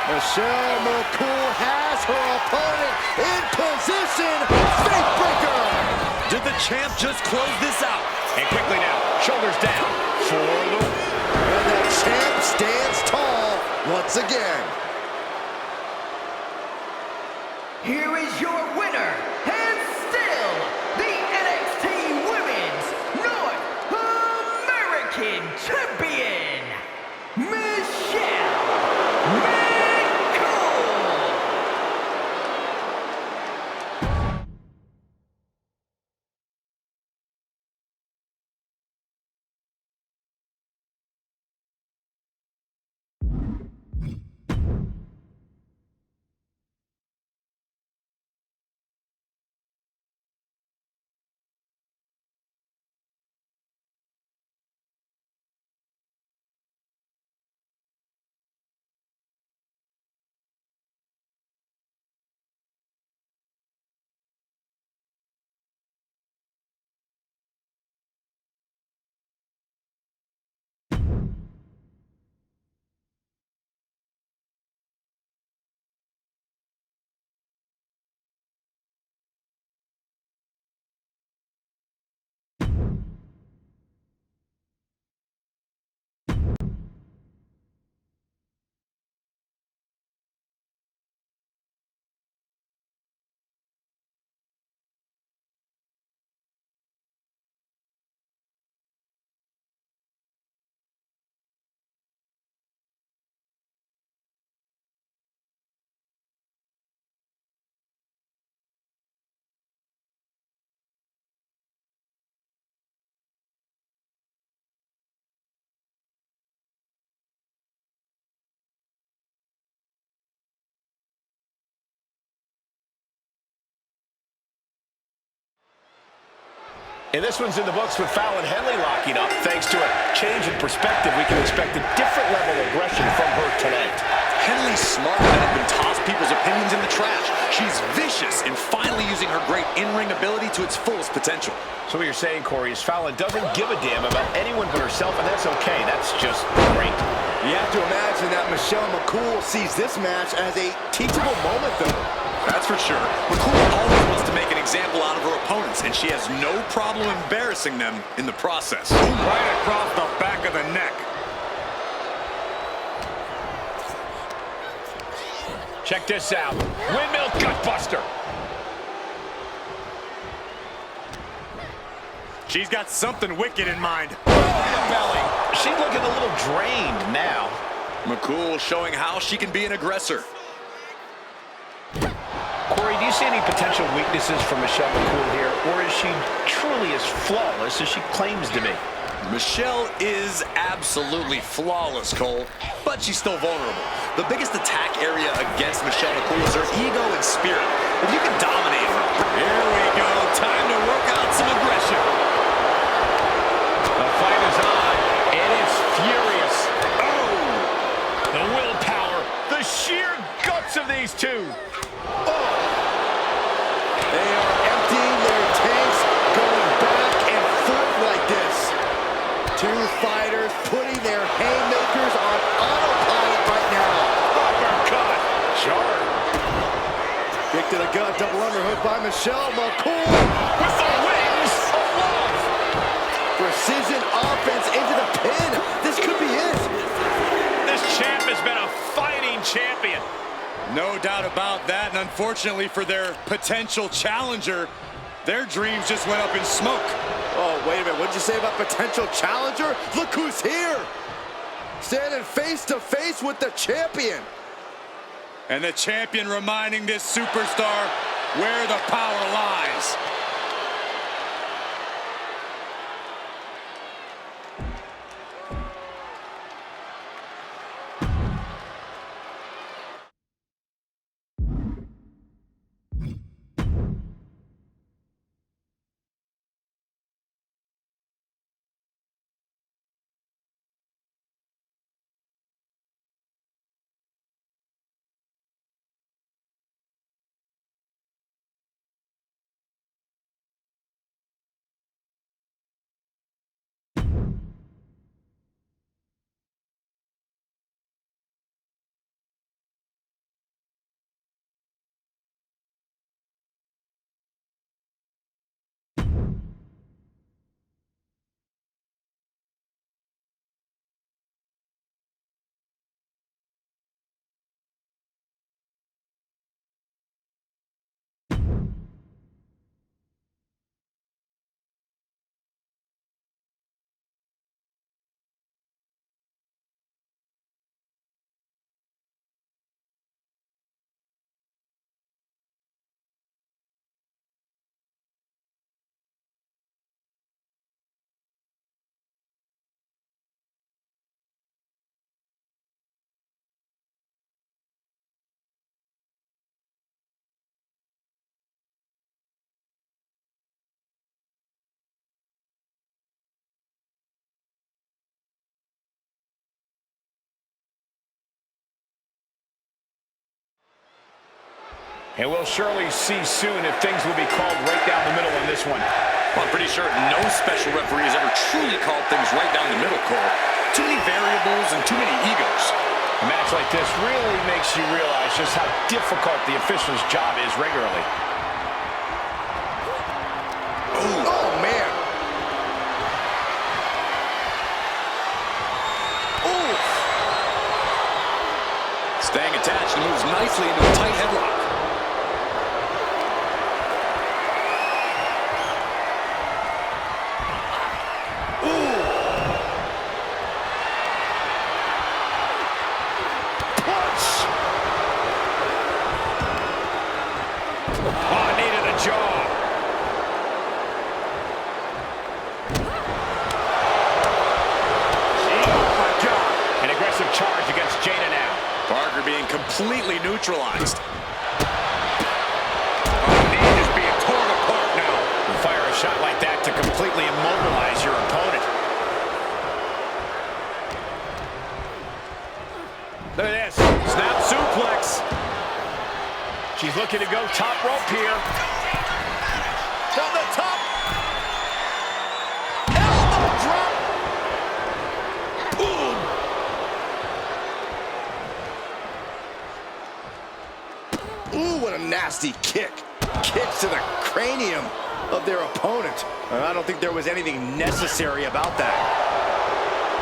Michelle McCool has her opponent in position. Fake breaker. Did the champ just close this out? And quickly now, shoulders down for the... And the champ stands tall once again. Here is your winner, and still the NXT Women's North American Champion, Michelle McCool. And this one's in the books with Fallon Henley locking up. Thanks to a change in perspective, we can expect a different level of aggression from her tonight. Henley's smart enough and toss people's opinions in the trash. She's vicious and finally using her great in-ring ability to its fullest potential. So what you're saying, Corey, is Fallon doesn't give a damn about anyone but herself, and that's okay. That's just great. You have to imagine that Michelle McCool sees this match as a teachable moment, though. That's for sure. McCool always wants to make an example out of her opponents, and she has no problem embarrassing them in the process. Right across the back of the neck. Check this out. Windmill gutbuster. She's got something wicked in mind. Belly. She's looking a little drained now. McCool showing how she can be an aggressor. Corey, do you see any potential weaknesses from Michelle McCool here, or is she truly as flawless as she claims to be? Michelle is absolutely flawless, Cole, but she's still vulnerable. The biggest attack area against Michelle McCool is her ego and spirit. If you can dominate her. Here we go. Time to work out some aggression. The fight is on, and it's furious. Oh! The willpower, the sheer guts of these two. Oh. They are emptying their tanks, going back and forth like this. Two fighters putting their haymakers on autopilot right now. Uppercut. Sharp. Kick to the gut, double underhook by Michelle McCool. With the wings of love. Precision offense into the pin. This could be it. This champ has been a fighting champion. No doubt about that, and unfortunately for their potential challenger, their dreams just went up in smoke. Oh, wait a minute. What'd you say about potential challenger? Look who's here. Standing face to face with the champion. And the champion reminding this superstar where the power lies. And we'll surely see soon if things will be called right down the middle in this one. Well, I'm pretty sure no special referee has ever truly called things right down the middle, Cole. Too many variables and too many egos. A match like this really makes you realize just how difficult the official's job is regularly. Oh, man. Oof. Staying attached and moves nicely into a tight headlock. Charge against Jada now. Parker being completely neutralized. Knee is being torn apart now. You fire a shot like that to completely immobilize your opponent. Look at this. Snap suplex. She's looking to go top rope here. From the top. Elbow drop. Boom. Ooh, what a nasty kick. Kicks to the cranium of their opponent. I don't think there was anything necessary about that.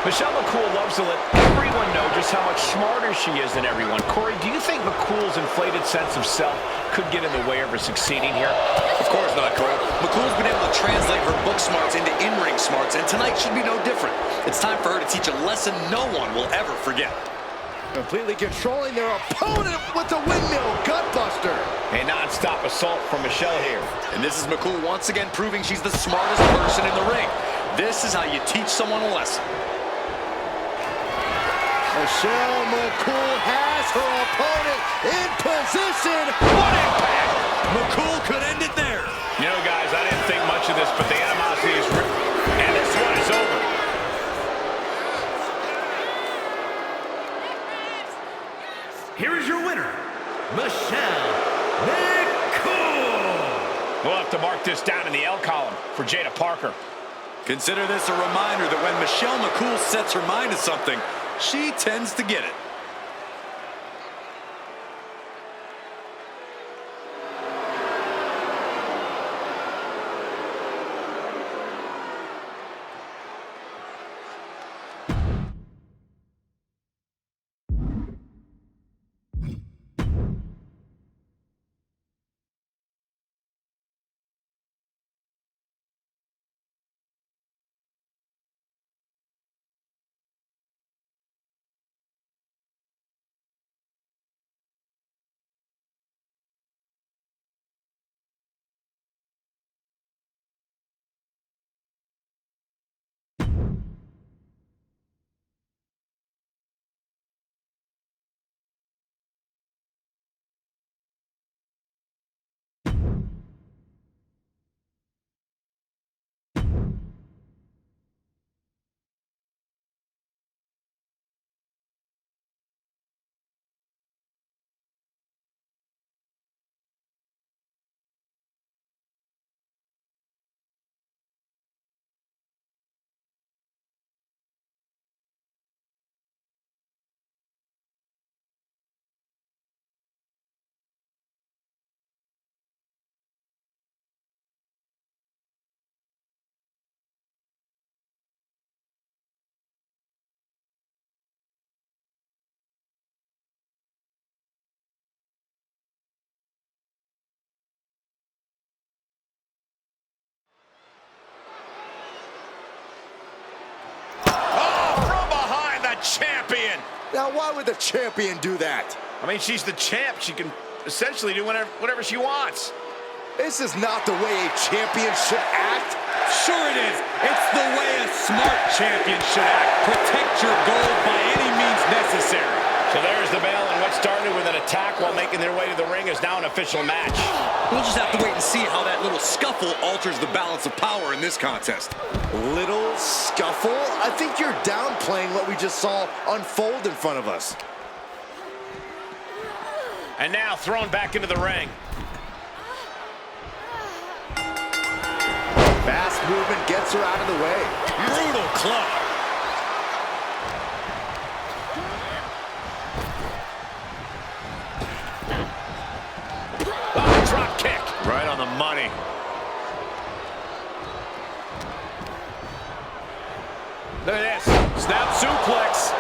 Michelle McCool loves to let everyone know just how much smarter she is than everyone. Corey, do you think McCool's inflated sense of self could get in the way of her succeeding here? Of course not, Cole. McCool's been able to translate her book smarts into in-ring smarts, and tonight should be no different. It's time for her to teach a lesson no one will ever forget. Completely controlling their opponent with the windmill gutbuster. A non-stop assault from Michelle here. And this is McCool once again proving she's the smartest person in the ring. This is how you teach someone a lesson. Michelle McCool has her opponent in position. What impact! McCool could end it there. You know, guys, I didn't think much of this, but the animosity is real. And this one is over. Here is your winner, Michelle McCool. We'll have to mark this down in the L column for Jada Parker. Consider this a reminder that when Michelle McCool sets her mind to something, she tends to get it. Champion. Now, why would the champion do that? I mean, she's the champ. She can essentially do whatever she wants. This is not the way a champion should act. Sure it is. It's the way a smart champion should act. Protect your gold by any means necessary. So there's the bell, and what started with an attack while making their way to the ring is now an official match. We'll just have to wait and see how that little scuffle alters the balance of power in this contest. Little scuffle? I think you're downplaying what we just saw unfold in front of us. And now thrown back into the ring. Fast movement gets her out of the way. Brutal club. Oh, drop kick. Right on the money. Look at this. Snap suplex.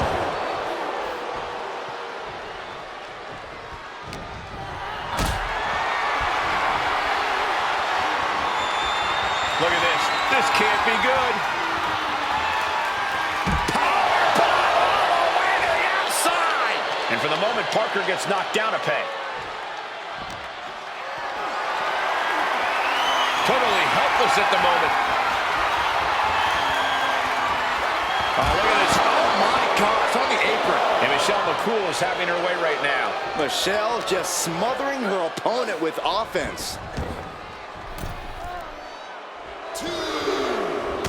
Look at this. This can't be good. Powerbomb all the way to the outside. And for the moment, Parker gets knocked down a peg. Totally helpless at the moment. Oh, look at this. Oh, my God. On the apron. And Michelle McCool is having her way right now. Michelle just smothering her opponent with offense.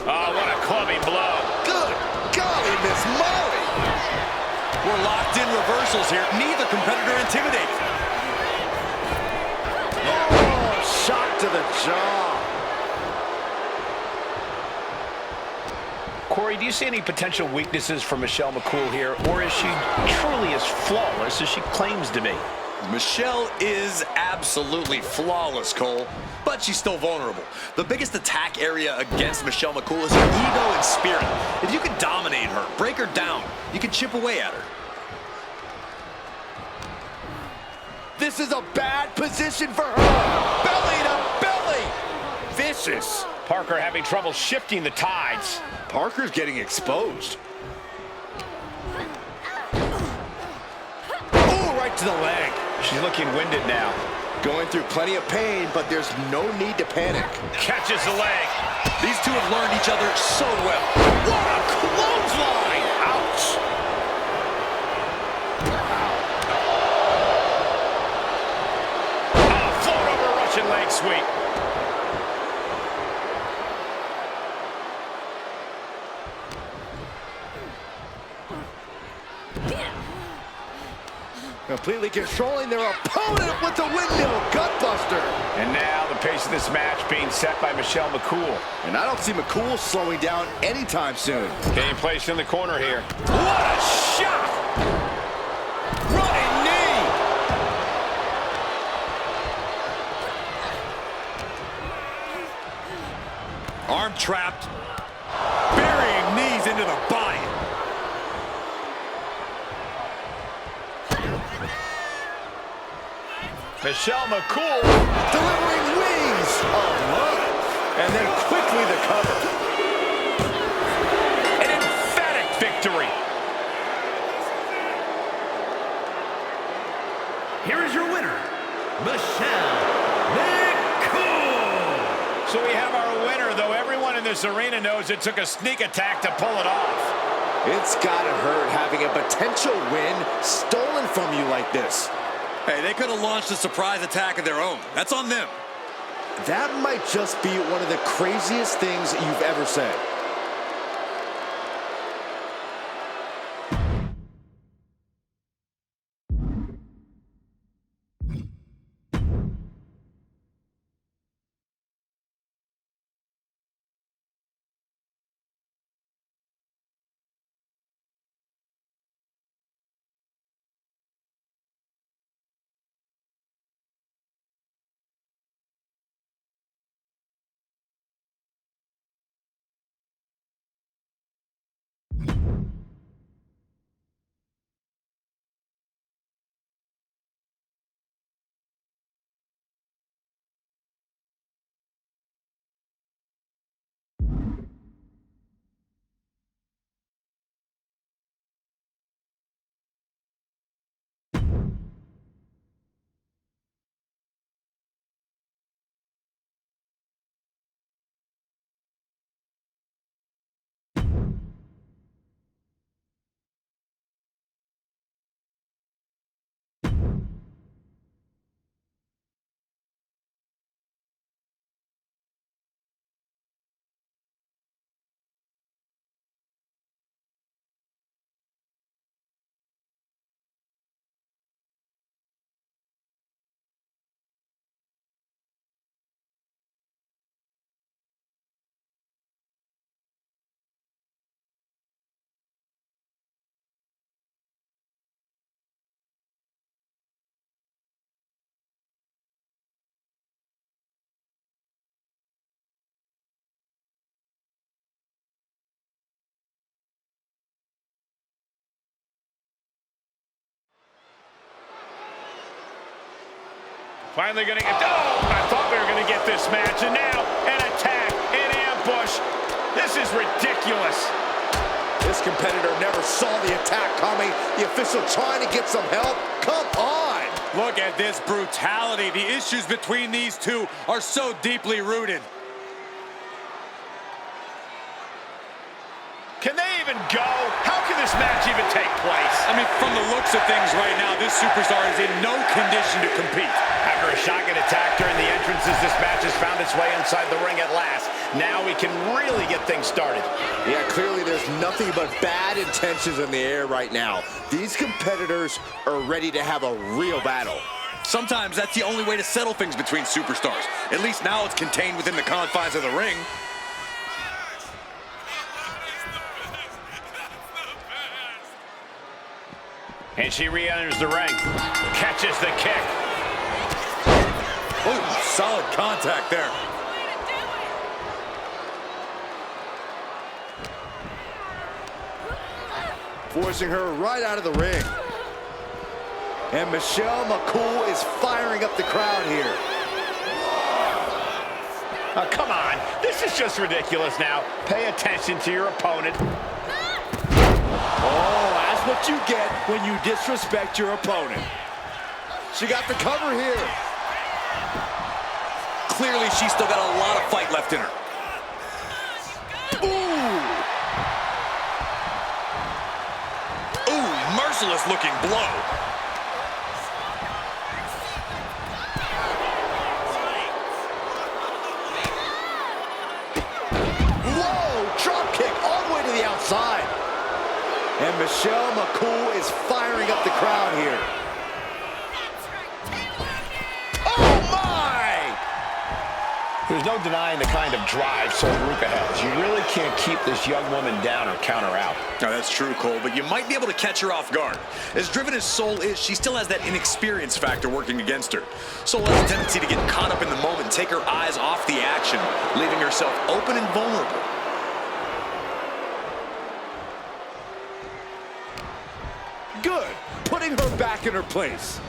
Oh, what a clubbing blow. Good golly, Miss Molly. We're locked in reversals here. Neither competitor intimidates. Oh, shot to the jaw. Corey, do you see any potential weaknesses for Michelle McCool here, or is she truly as flawless as she claims to be? Michelle is absolutely flawless, Cole, but she's still vulnerable. The biggest attack area against Michelle McCool is her ego and spirit. If you can dominate her, break her down, you can chip away at her. This is a bad position for her. Belly to belly. Vicious. Parker having trouble shifting the tides. Parker's getting exposed. Oh, right to the leg. She's looking winded now. Going through plenty of pain, but there's no need to panic. Catches the leg. These two have learned each other so well. What a clothesline! Ouch! Float over Russian leg sweep. Completely controlling their opponent with the windmill gutbuster. And now the pace of this match being set by Michelle McCool. And I don't see McCool slowing down anytime soon. Getting placed in the corner here. What a shot! Running knee! Arm trapped. Burying knees into the body. Michelle McCool Delivering wings of love. And then quickly the cover. an emphatic victory. Here is your winner, Michelle McCool. So we have our winner, though everyone in this arena knows it took a sneak attack to pull it off. It's gotta hurt having a potential win stolen from you like this. Hey, they could have launched a surprise attack of their own. That's on them. That might just be one of the craziest things you've ever said. Finally going to get... Oh, I thought we were going to get this match, and now an attack, an ambush. This is ridiculous. This competitor never saw the attack coming. The official trying to get some help. Come on. Look at this brutality. The issues between these two are so deeply rooted. Can they even go? How can this match even take place? I mean, from the looks of things right now, this superstar is in no condition to compete. After a shocking attack during the entrances, this match has found its way inside the ring at last. Now we can really get things started. Yeah, clearly there's nothing but bad intentions in the air right now. These competitors are ready to have a real battle. Sometimes that's the only way to settle things between superstars. At least now it's contained within the confines of the ring. And she re-enters the ring. Catches the kick. Oh, solid contact there. Forcing her right out of the ring. And McCool is firing up the crowd here. Oh, come on. This is just ridiculous now. Pay attention to your opponent. Oh, that's what you get when you disrespect your opponent. She got the cover here. Clearly, she's still got a lot of fight left in her. Ooh, merciless looking blow. Outside. And McCool is firing up the crowd here. Oh, my! There's no denying the kind of drive Ruka has. You really can't keep this young woman down or count her out. No, that's true, Cole, but you might be able to catch her off guard. As driven as Soul is, she still has that inexperience factor working against her. Soul has a tendency to get caught up in the moment, take her eyes off the action, leaving herself open and vulnerable. Good. Putting her back in her place.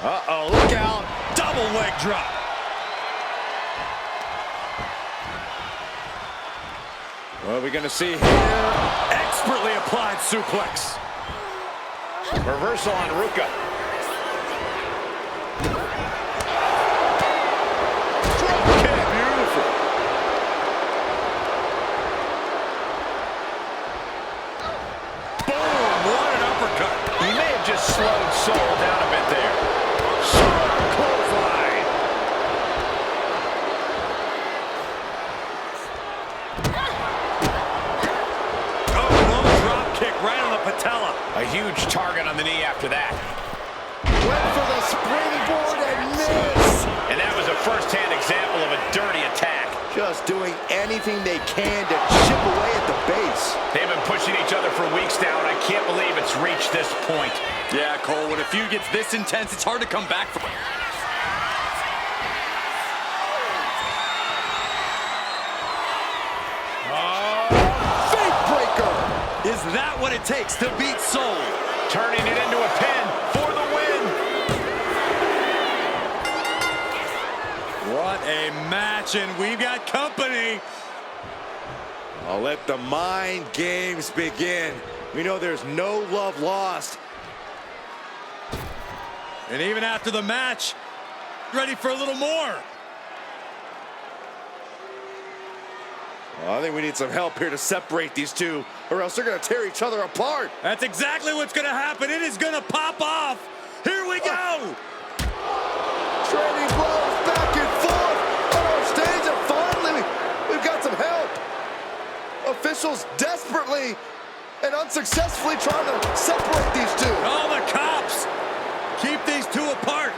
Uh-oh, look out. Double leg drop. What are we going to see here? Expertly applied suplex. Reversal on Ruka. Slowed Soul down a bit there. Sharp clothesline. Oh, low drop kick right on the patella. A huge target on the knee after that. Went for the springboard and missed. And that was a first-hand example of a dirty attack. Just doing anything they can to chip away at the base. They've been pushing each other for weeks now, and I can't believe it's reached this point. Yeah, Cole, when a feud gets this intense, it's hard to come back from it. Fake breaker. Is that what it takes to beat Soul? Turning it into a pin for the win. What a match, and we've got company. I'll let the mind games begin. We know there's no love lost. And even after the match, ready for a little more. Well, I think we need some help here to separate these two, or else they're going to tear each other apart. That's exactly what's going to happen. It is going to pop off. Here we go. Trading blows back and forth on our stage, and finally, we've got some help. Officials desperately and unsuccessfully trying to separate these two. Oh, the cops. Keep these two apart.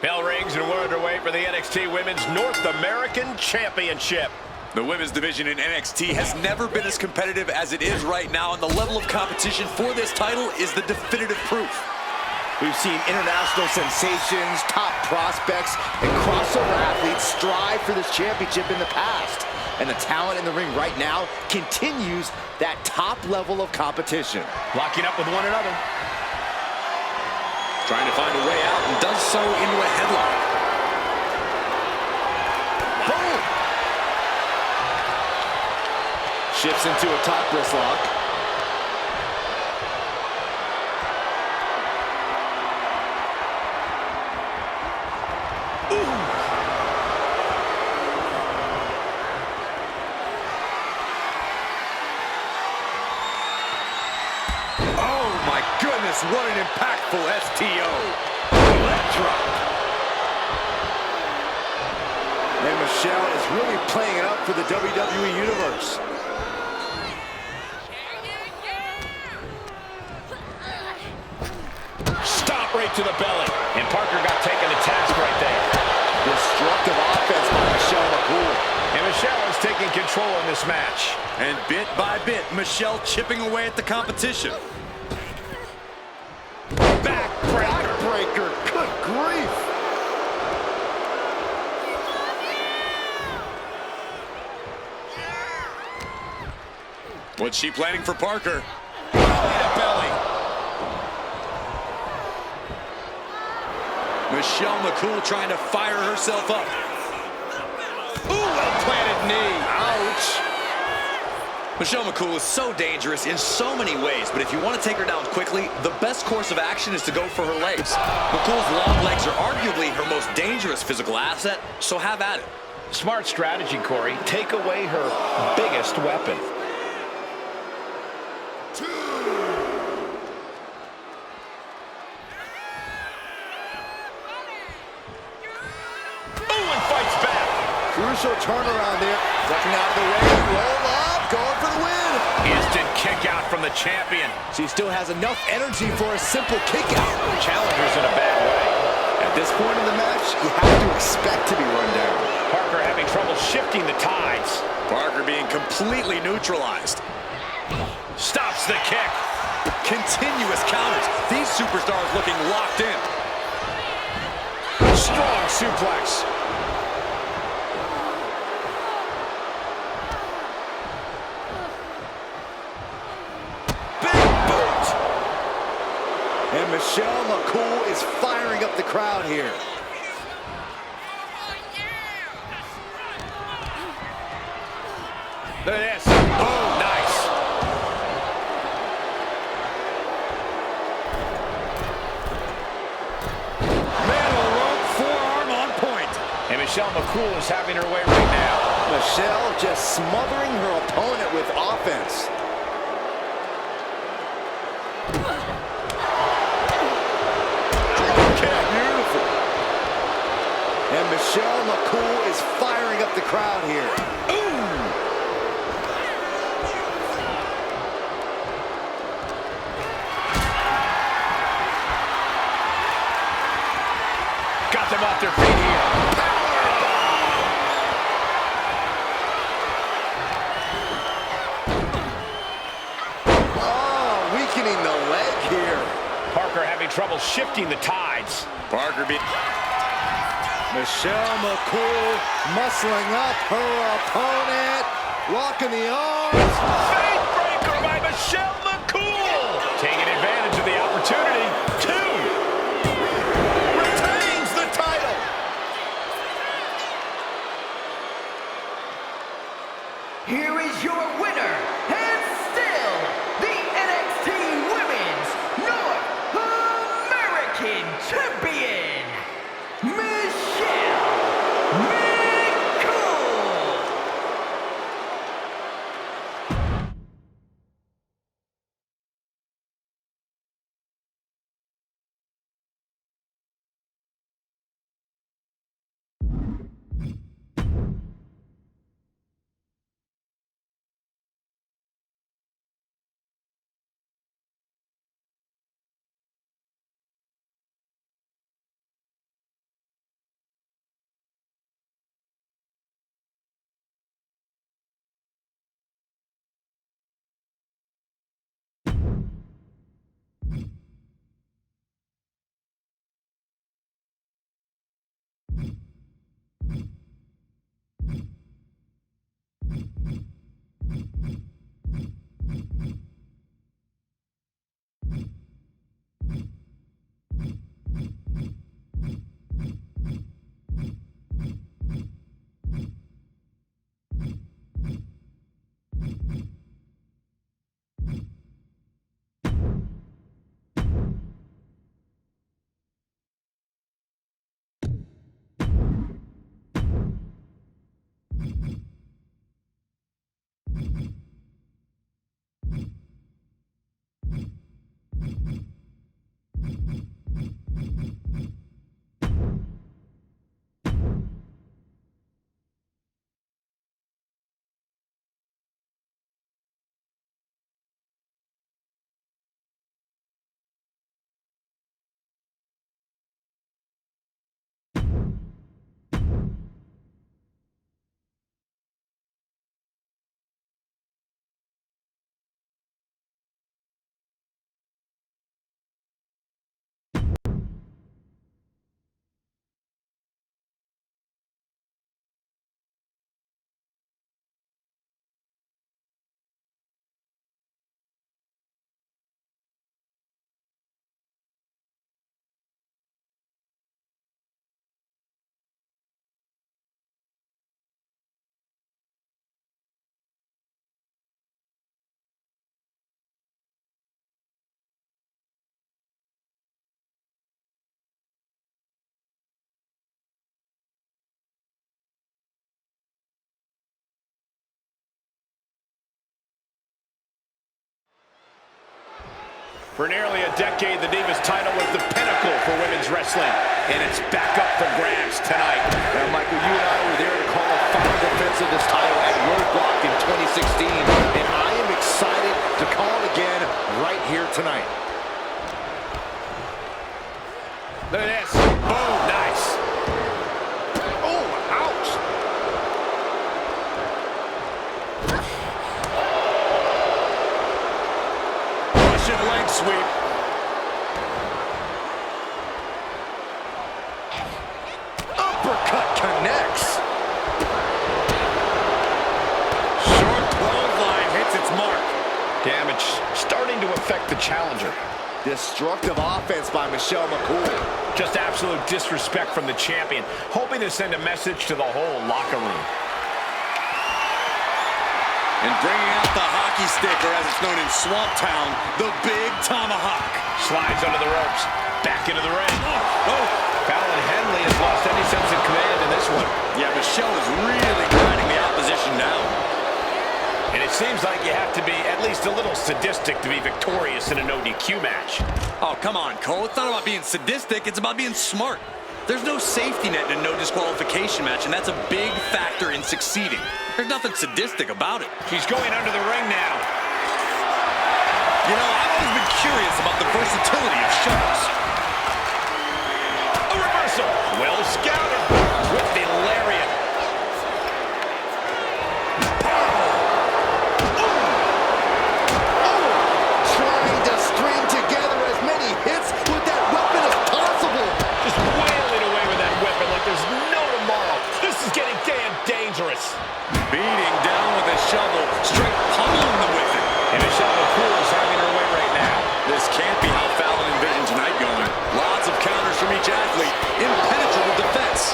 Bell rings and we're underway for the NXT Women's North American Championship. The women's division in NXT has never been as competitive as it is right now, and the level of competition for this title is the definitive proof. We've seen international sensations, top prospects, and crossover athletes strive for this championship in the past. And the talent in the ring right now continues that top level of competition. Locking up with one another. Trying to find a way out and does so into a headlock. Boom! Shifts into a top wrist lock. Goodness, what an impactful STO. Leg drop. And Michelle is really playing it up for the WWE Universe. Stop right to the belly. And Parker got taken to task right there. Destructive offense by Michelle McCool. And Michelle is taking control in this match. And bit by bit, Michelle chipping away at the competition. Backbreaker. Good grief. What's she planning for Parker? Belly to belly. Michelle McCool trying to fire herself up. Ooh, well-planted knee. Ouch. Michelle McCool is so dangerous in so many ways, but if you want to take her down quickly, the best course of action is to go for her legs. McCool's long legs are arguably her most dangerous physical asset, so have at it. Smart strategy, Corey. Take away her biggest weapon. Ooh, and fights back. Crucial turnaround there. Ducking out of the way. Roll up. Going for the win. Instant kick out from the champion. She still has enough energy for a simple kick out. Challenger's in a bad way. At this point in the match, you have to expect to be run down. Parker having trouble shifting the tides. Parker being completely neutralized. Stops the kick. Continuous counters. These superstars looking locked in. Strong suplex. And Michelle McCool is firing up the crowd here. Look at this. Oh, nice. Middle rope forearm on point. And Michelle McCool is having her way right now. Michelle just smothering her opponent with offense. Beautiful. And Michelle McCool is firing up the crowd here. Got them off their feet here. Oh, weakening the leg here. Parker having trouble shifting the tides. Parker being... Michelle McCool muscling up her opponent. Locking the arms. Fade breaker by Michelle McCool. Taking advantage of the opportunity. Retains the title. Here is your winner, and still the NXT Women's North American Champion, Michelle For nearly a decade, the Divas title was the pinnacle for women's wrestling, and it's back up for grabs tonight. Now, Michael, you and I were there to call a final defense of this title at Roadblock in 2016, and I am excited to call it again right here tonight. Look at this. Boom, nice. Oh, ouch. Russian leg sweep. Uppercut connects. Short clothesline hits its mark. Damage starting to affect the challenger. Destructive offense by McCool. Just absolute disrespect from the champion, hoping to send a message to the whole locker room. And bringing out the hockey stick, or as it's known in Swamp Town, the big tomahawk. Slides under the ropes, back into the ring. Oh, Fallon Henley has lost any sense of command in this one. Yeah, Michelle is really grinding the opposition down. And it seems like you have to be at least a little sadistic to be victorious in a no DQ match. Oh, come on, Cole. It's not about being sadistic. It's about being smart. There's no safety net in a no disqualification match, and that's a big factor in succeeding. There's nothing sadistic about it. She's going under the ring now. You know, I've always been curious about the versatility of shovels. A reversal. Well scouted with the lariat. Trying to string together as many hits with that weapon as possible. Just wailing away with that weapon like there's no tomorrow. This is getting damn dangerous. Beating down with a shovel, straight pummeling them with it. And Michelle McCool is having her way right now. This can't be how Fallon envisioned tonight going. Lots of counters from each athlete. Impenetrable defense.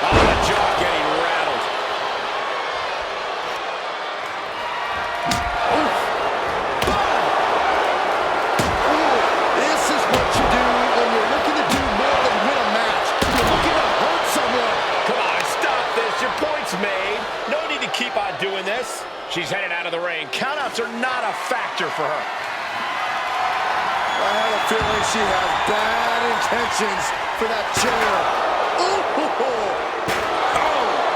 Oh, the jaw getting rattled. This is what you do when you're looking to do more than win a match. You're looking to hurt someone. Come on, stop this. Your point's made. No need to keep on doing this. She's headed out of the ring. Countouts are not a factor for her. I have a feeling she has bad intentions for that chair.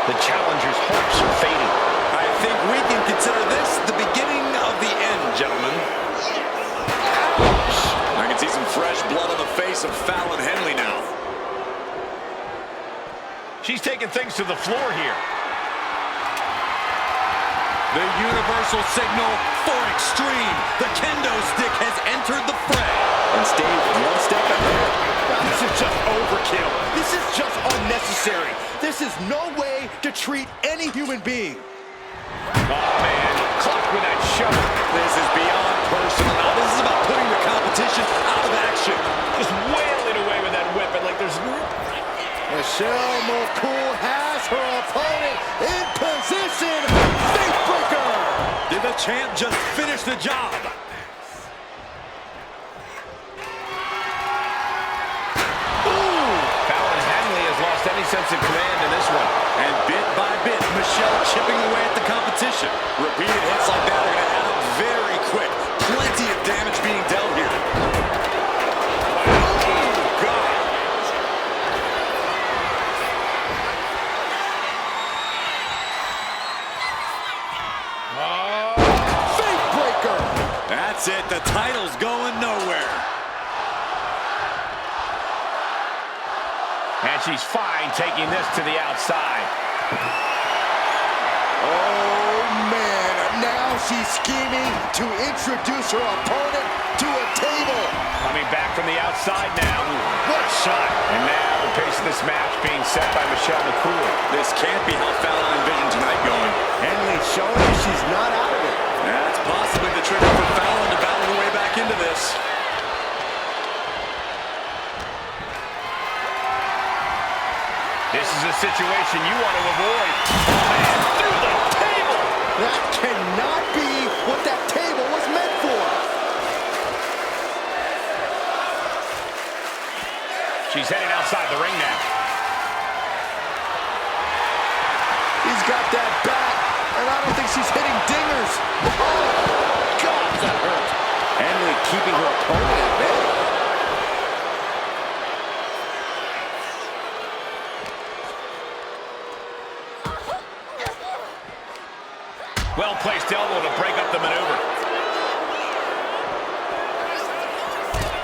The challenger's hopes are fading. I think we can consider this the beginning of the end, gentlemen. Ouch! I can see some fresh blood on the face of Fallon Henley now. She's taking things to the floor here. The universal signal for extreme. The kendo stick has entered the fray. And stayed one step ahead. This is just overkill. This is just unnecessary. This is no way to treat any human being. Oh, man. Clock with that shovel. This is beyond personal. Now, this is about putting the competition out of action. Just wailing away with that weapon like there's... Michelle McCool has her opponent in position. Faithbreaker. Did the champ just finish the job? Fallon Henley has lost any sense of command in this one. And bit by bit, Michelle chipping away at the competition. Repeated hits like that are going to add up very quick. Plenty of damage being dealt here. Oh, God. Faithbreaker. That's it. The title's going nowhere. And she's fine taking this to the outside. Oh, man. Now she's scheming to introduce her opponent to a table. Coming back from the outside now. What a shot. And now the pace of this match being set by Michelle McCool. This can't be how Fallon envisioned tonight going. Henley showing she's not out of it. That's possibly the trigger for Fallon to battle her way back into this. This is a situation you want to avoid. Oh, man, through the table. That cannot be what that table was meant for. She's heading outside the ring now. He's got that bat, and I don't think she's hitting dingers. Oh, God, that hurt. Henley keeping her opponent at bay. Well-placed elbow to break up the maneuver.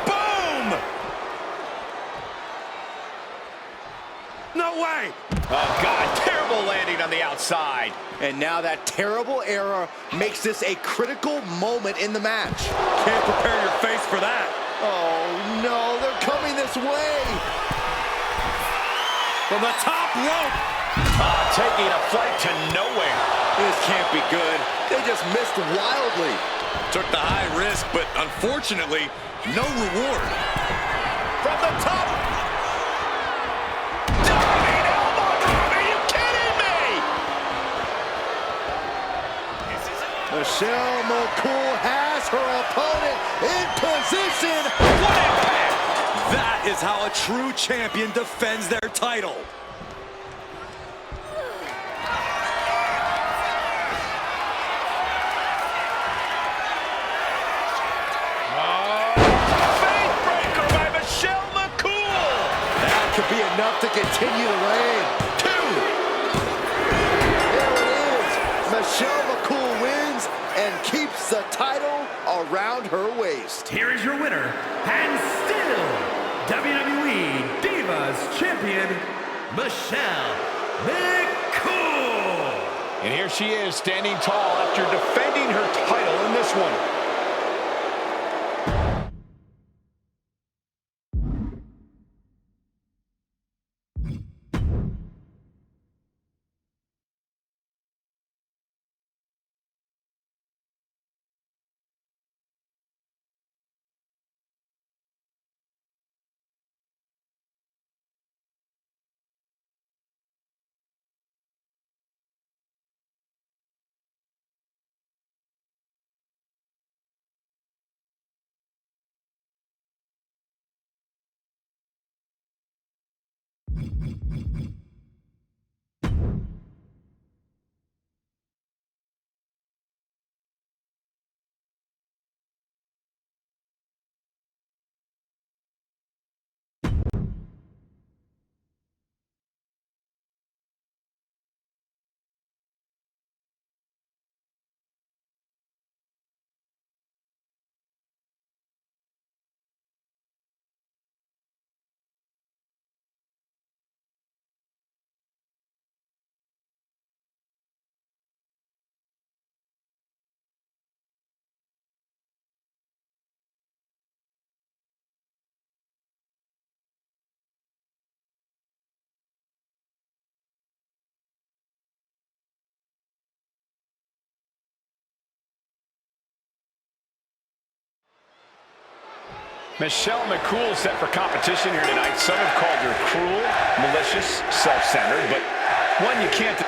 Boom! No way! Oh, God, terrible landing on the outside. And now that terrible error makes this a critical moment in the match. Can't prepare your face for that. Oh, no, they're coming this way. From the top rope. Taking a flight to nowhere. This can't be good. They just missed wildly. Took the high risk, but unfortunately, no reward. From the top. Diving elbow drop. Are you kidding me? Michelle McCool has her opponent in position. What impact! That is how a true champion defends their title. Breaker by Michelle McCool. That could be enough to continue the reign. 2. There it is. Michelle McCool wins and keeps the title around her waist. Here is your winner, and still WWE Divas Champion, Michelle McCool. And here she is, standing tall after defending her title in this one. Michelle McCool set for competition here tonight. Some have called her cruel, malicious, self-centered, but one you can't... Oh,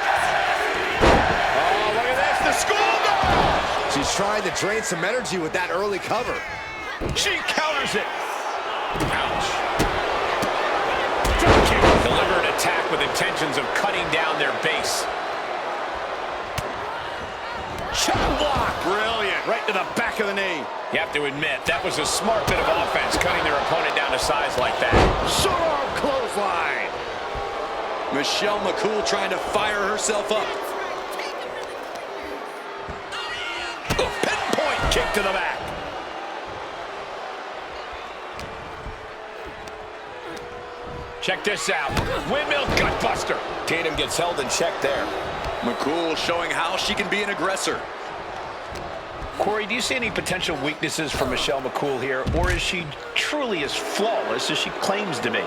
look at this, the schoolgirl! She's trying to drain some energy with that early cover. She counters it. Ouch. Deliberate attack with intentions of cutting down their base. Shot block. Brilliant. Right to the back of the knee. You have to admit, that was a smart bit of offense, cutting their opponent down to size like that. Short arm clothesline. Michelle McCool trying to fire herself up. Pinpoint kick to the back. Check this out. Windmill gutbuster. Tatum gets held in check there. McCool showing how she can be an aggressor. Corey, do you see any potential weaknesses for Michelle McCool here, or is she truly as flawless as she claims to be?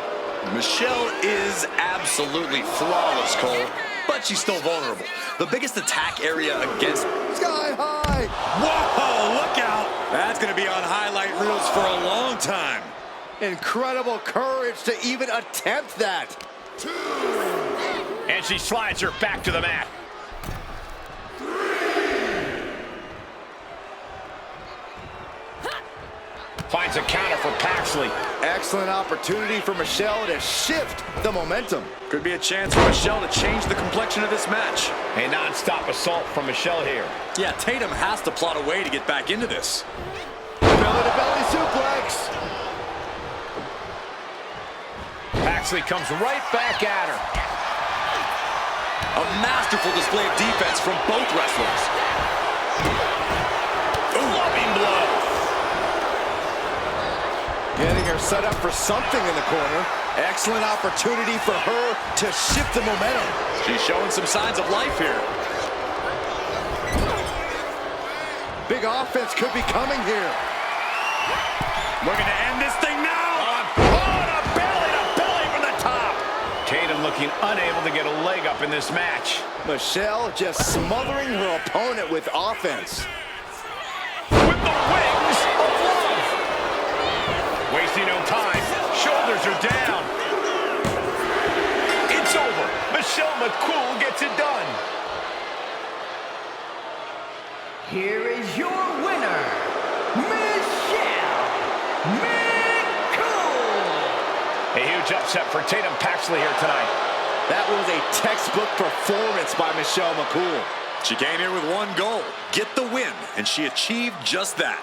Michelle is absolutely flawless, Cole, but she's still vulnerable. The biggest attack area against... Sky high. Whoa, look out! That's going to be on highlight reels for a long time. Incredible courage to even attempt that. And she slides her back to the mat. Finds a counter for Paxley. Excellent opportunity for Michelle to shift the momentum. Could be a chance for Michelle to change the complexion of this match. A non-stop assault from Michelle here. Yeah, Tatum has to plot a way to get back into this. Build it belly suplex. Paxley comes right back at her. A masterful display of defense from both wrestlers. Loving blow. Getting her set up for something in the corner. Excellent opportunity for her to shift the momentum. She's showing some signs of life here. Big offense could be coming here. Looking to end this thing now. Oh, a belly from the top. Tatum looking unable to get a leg up in this match. Michelle just smothering her opponent with offense. With the wings of love. Wasting no time. Shoulders are down. It's over. Michelle McCool gets it done. Here is your winner, Michelle McCool. A huge upset for Tatum Paxley here tonight. That was a textbook performance by Michelle McCool. She came here with one goal, get the win, and she achieved just that.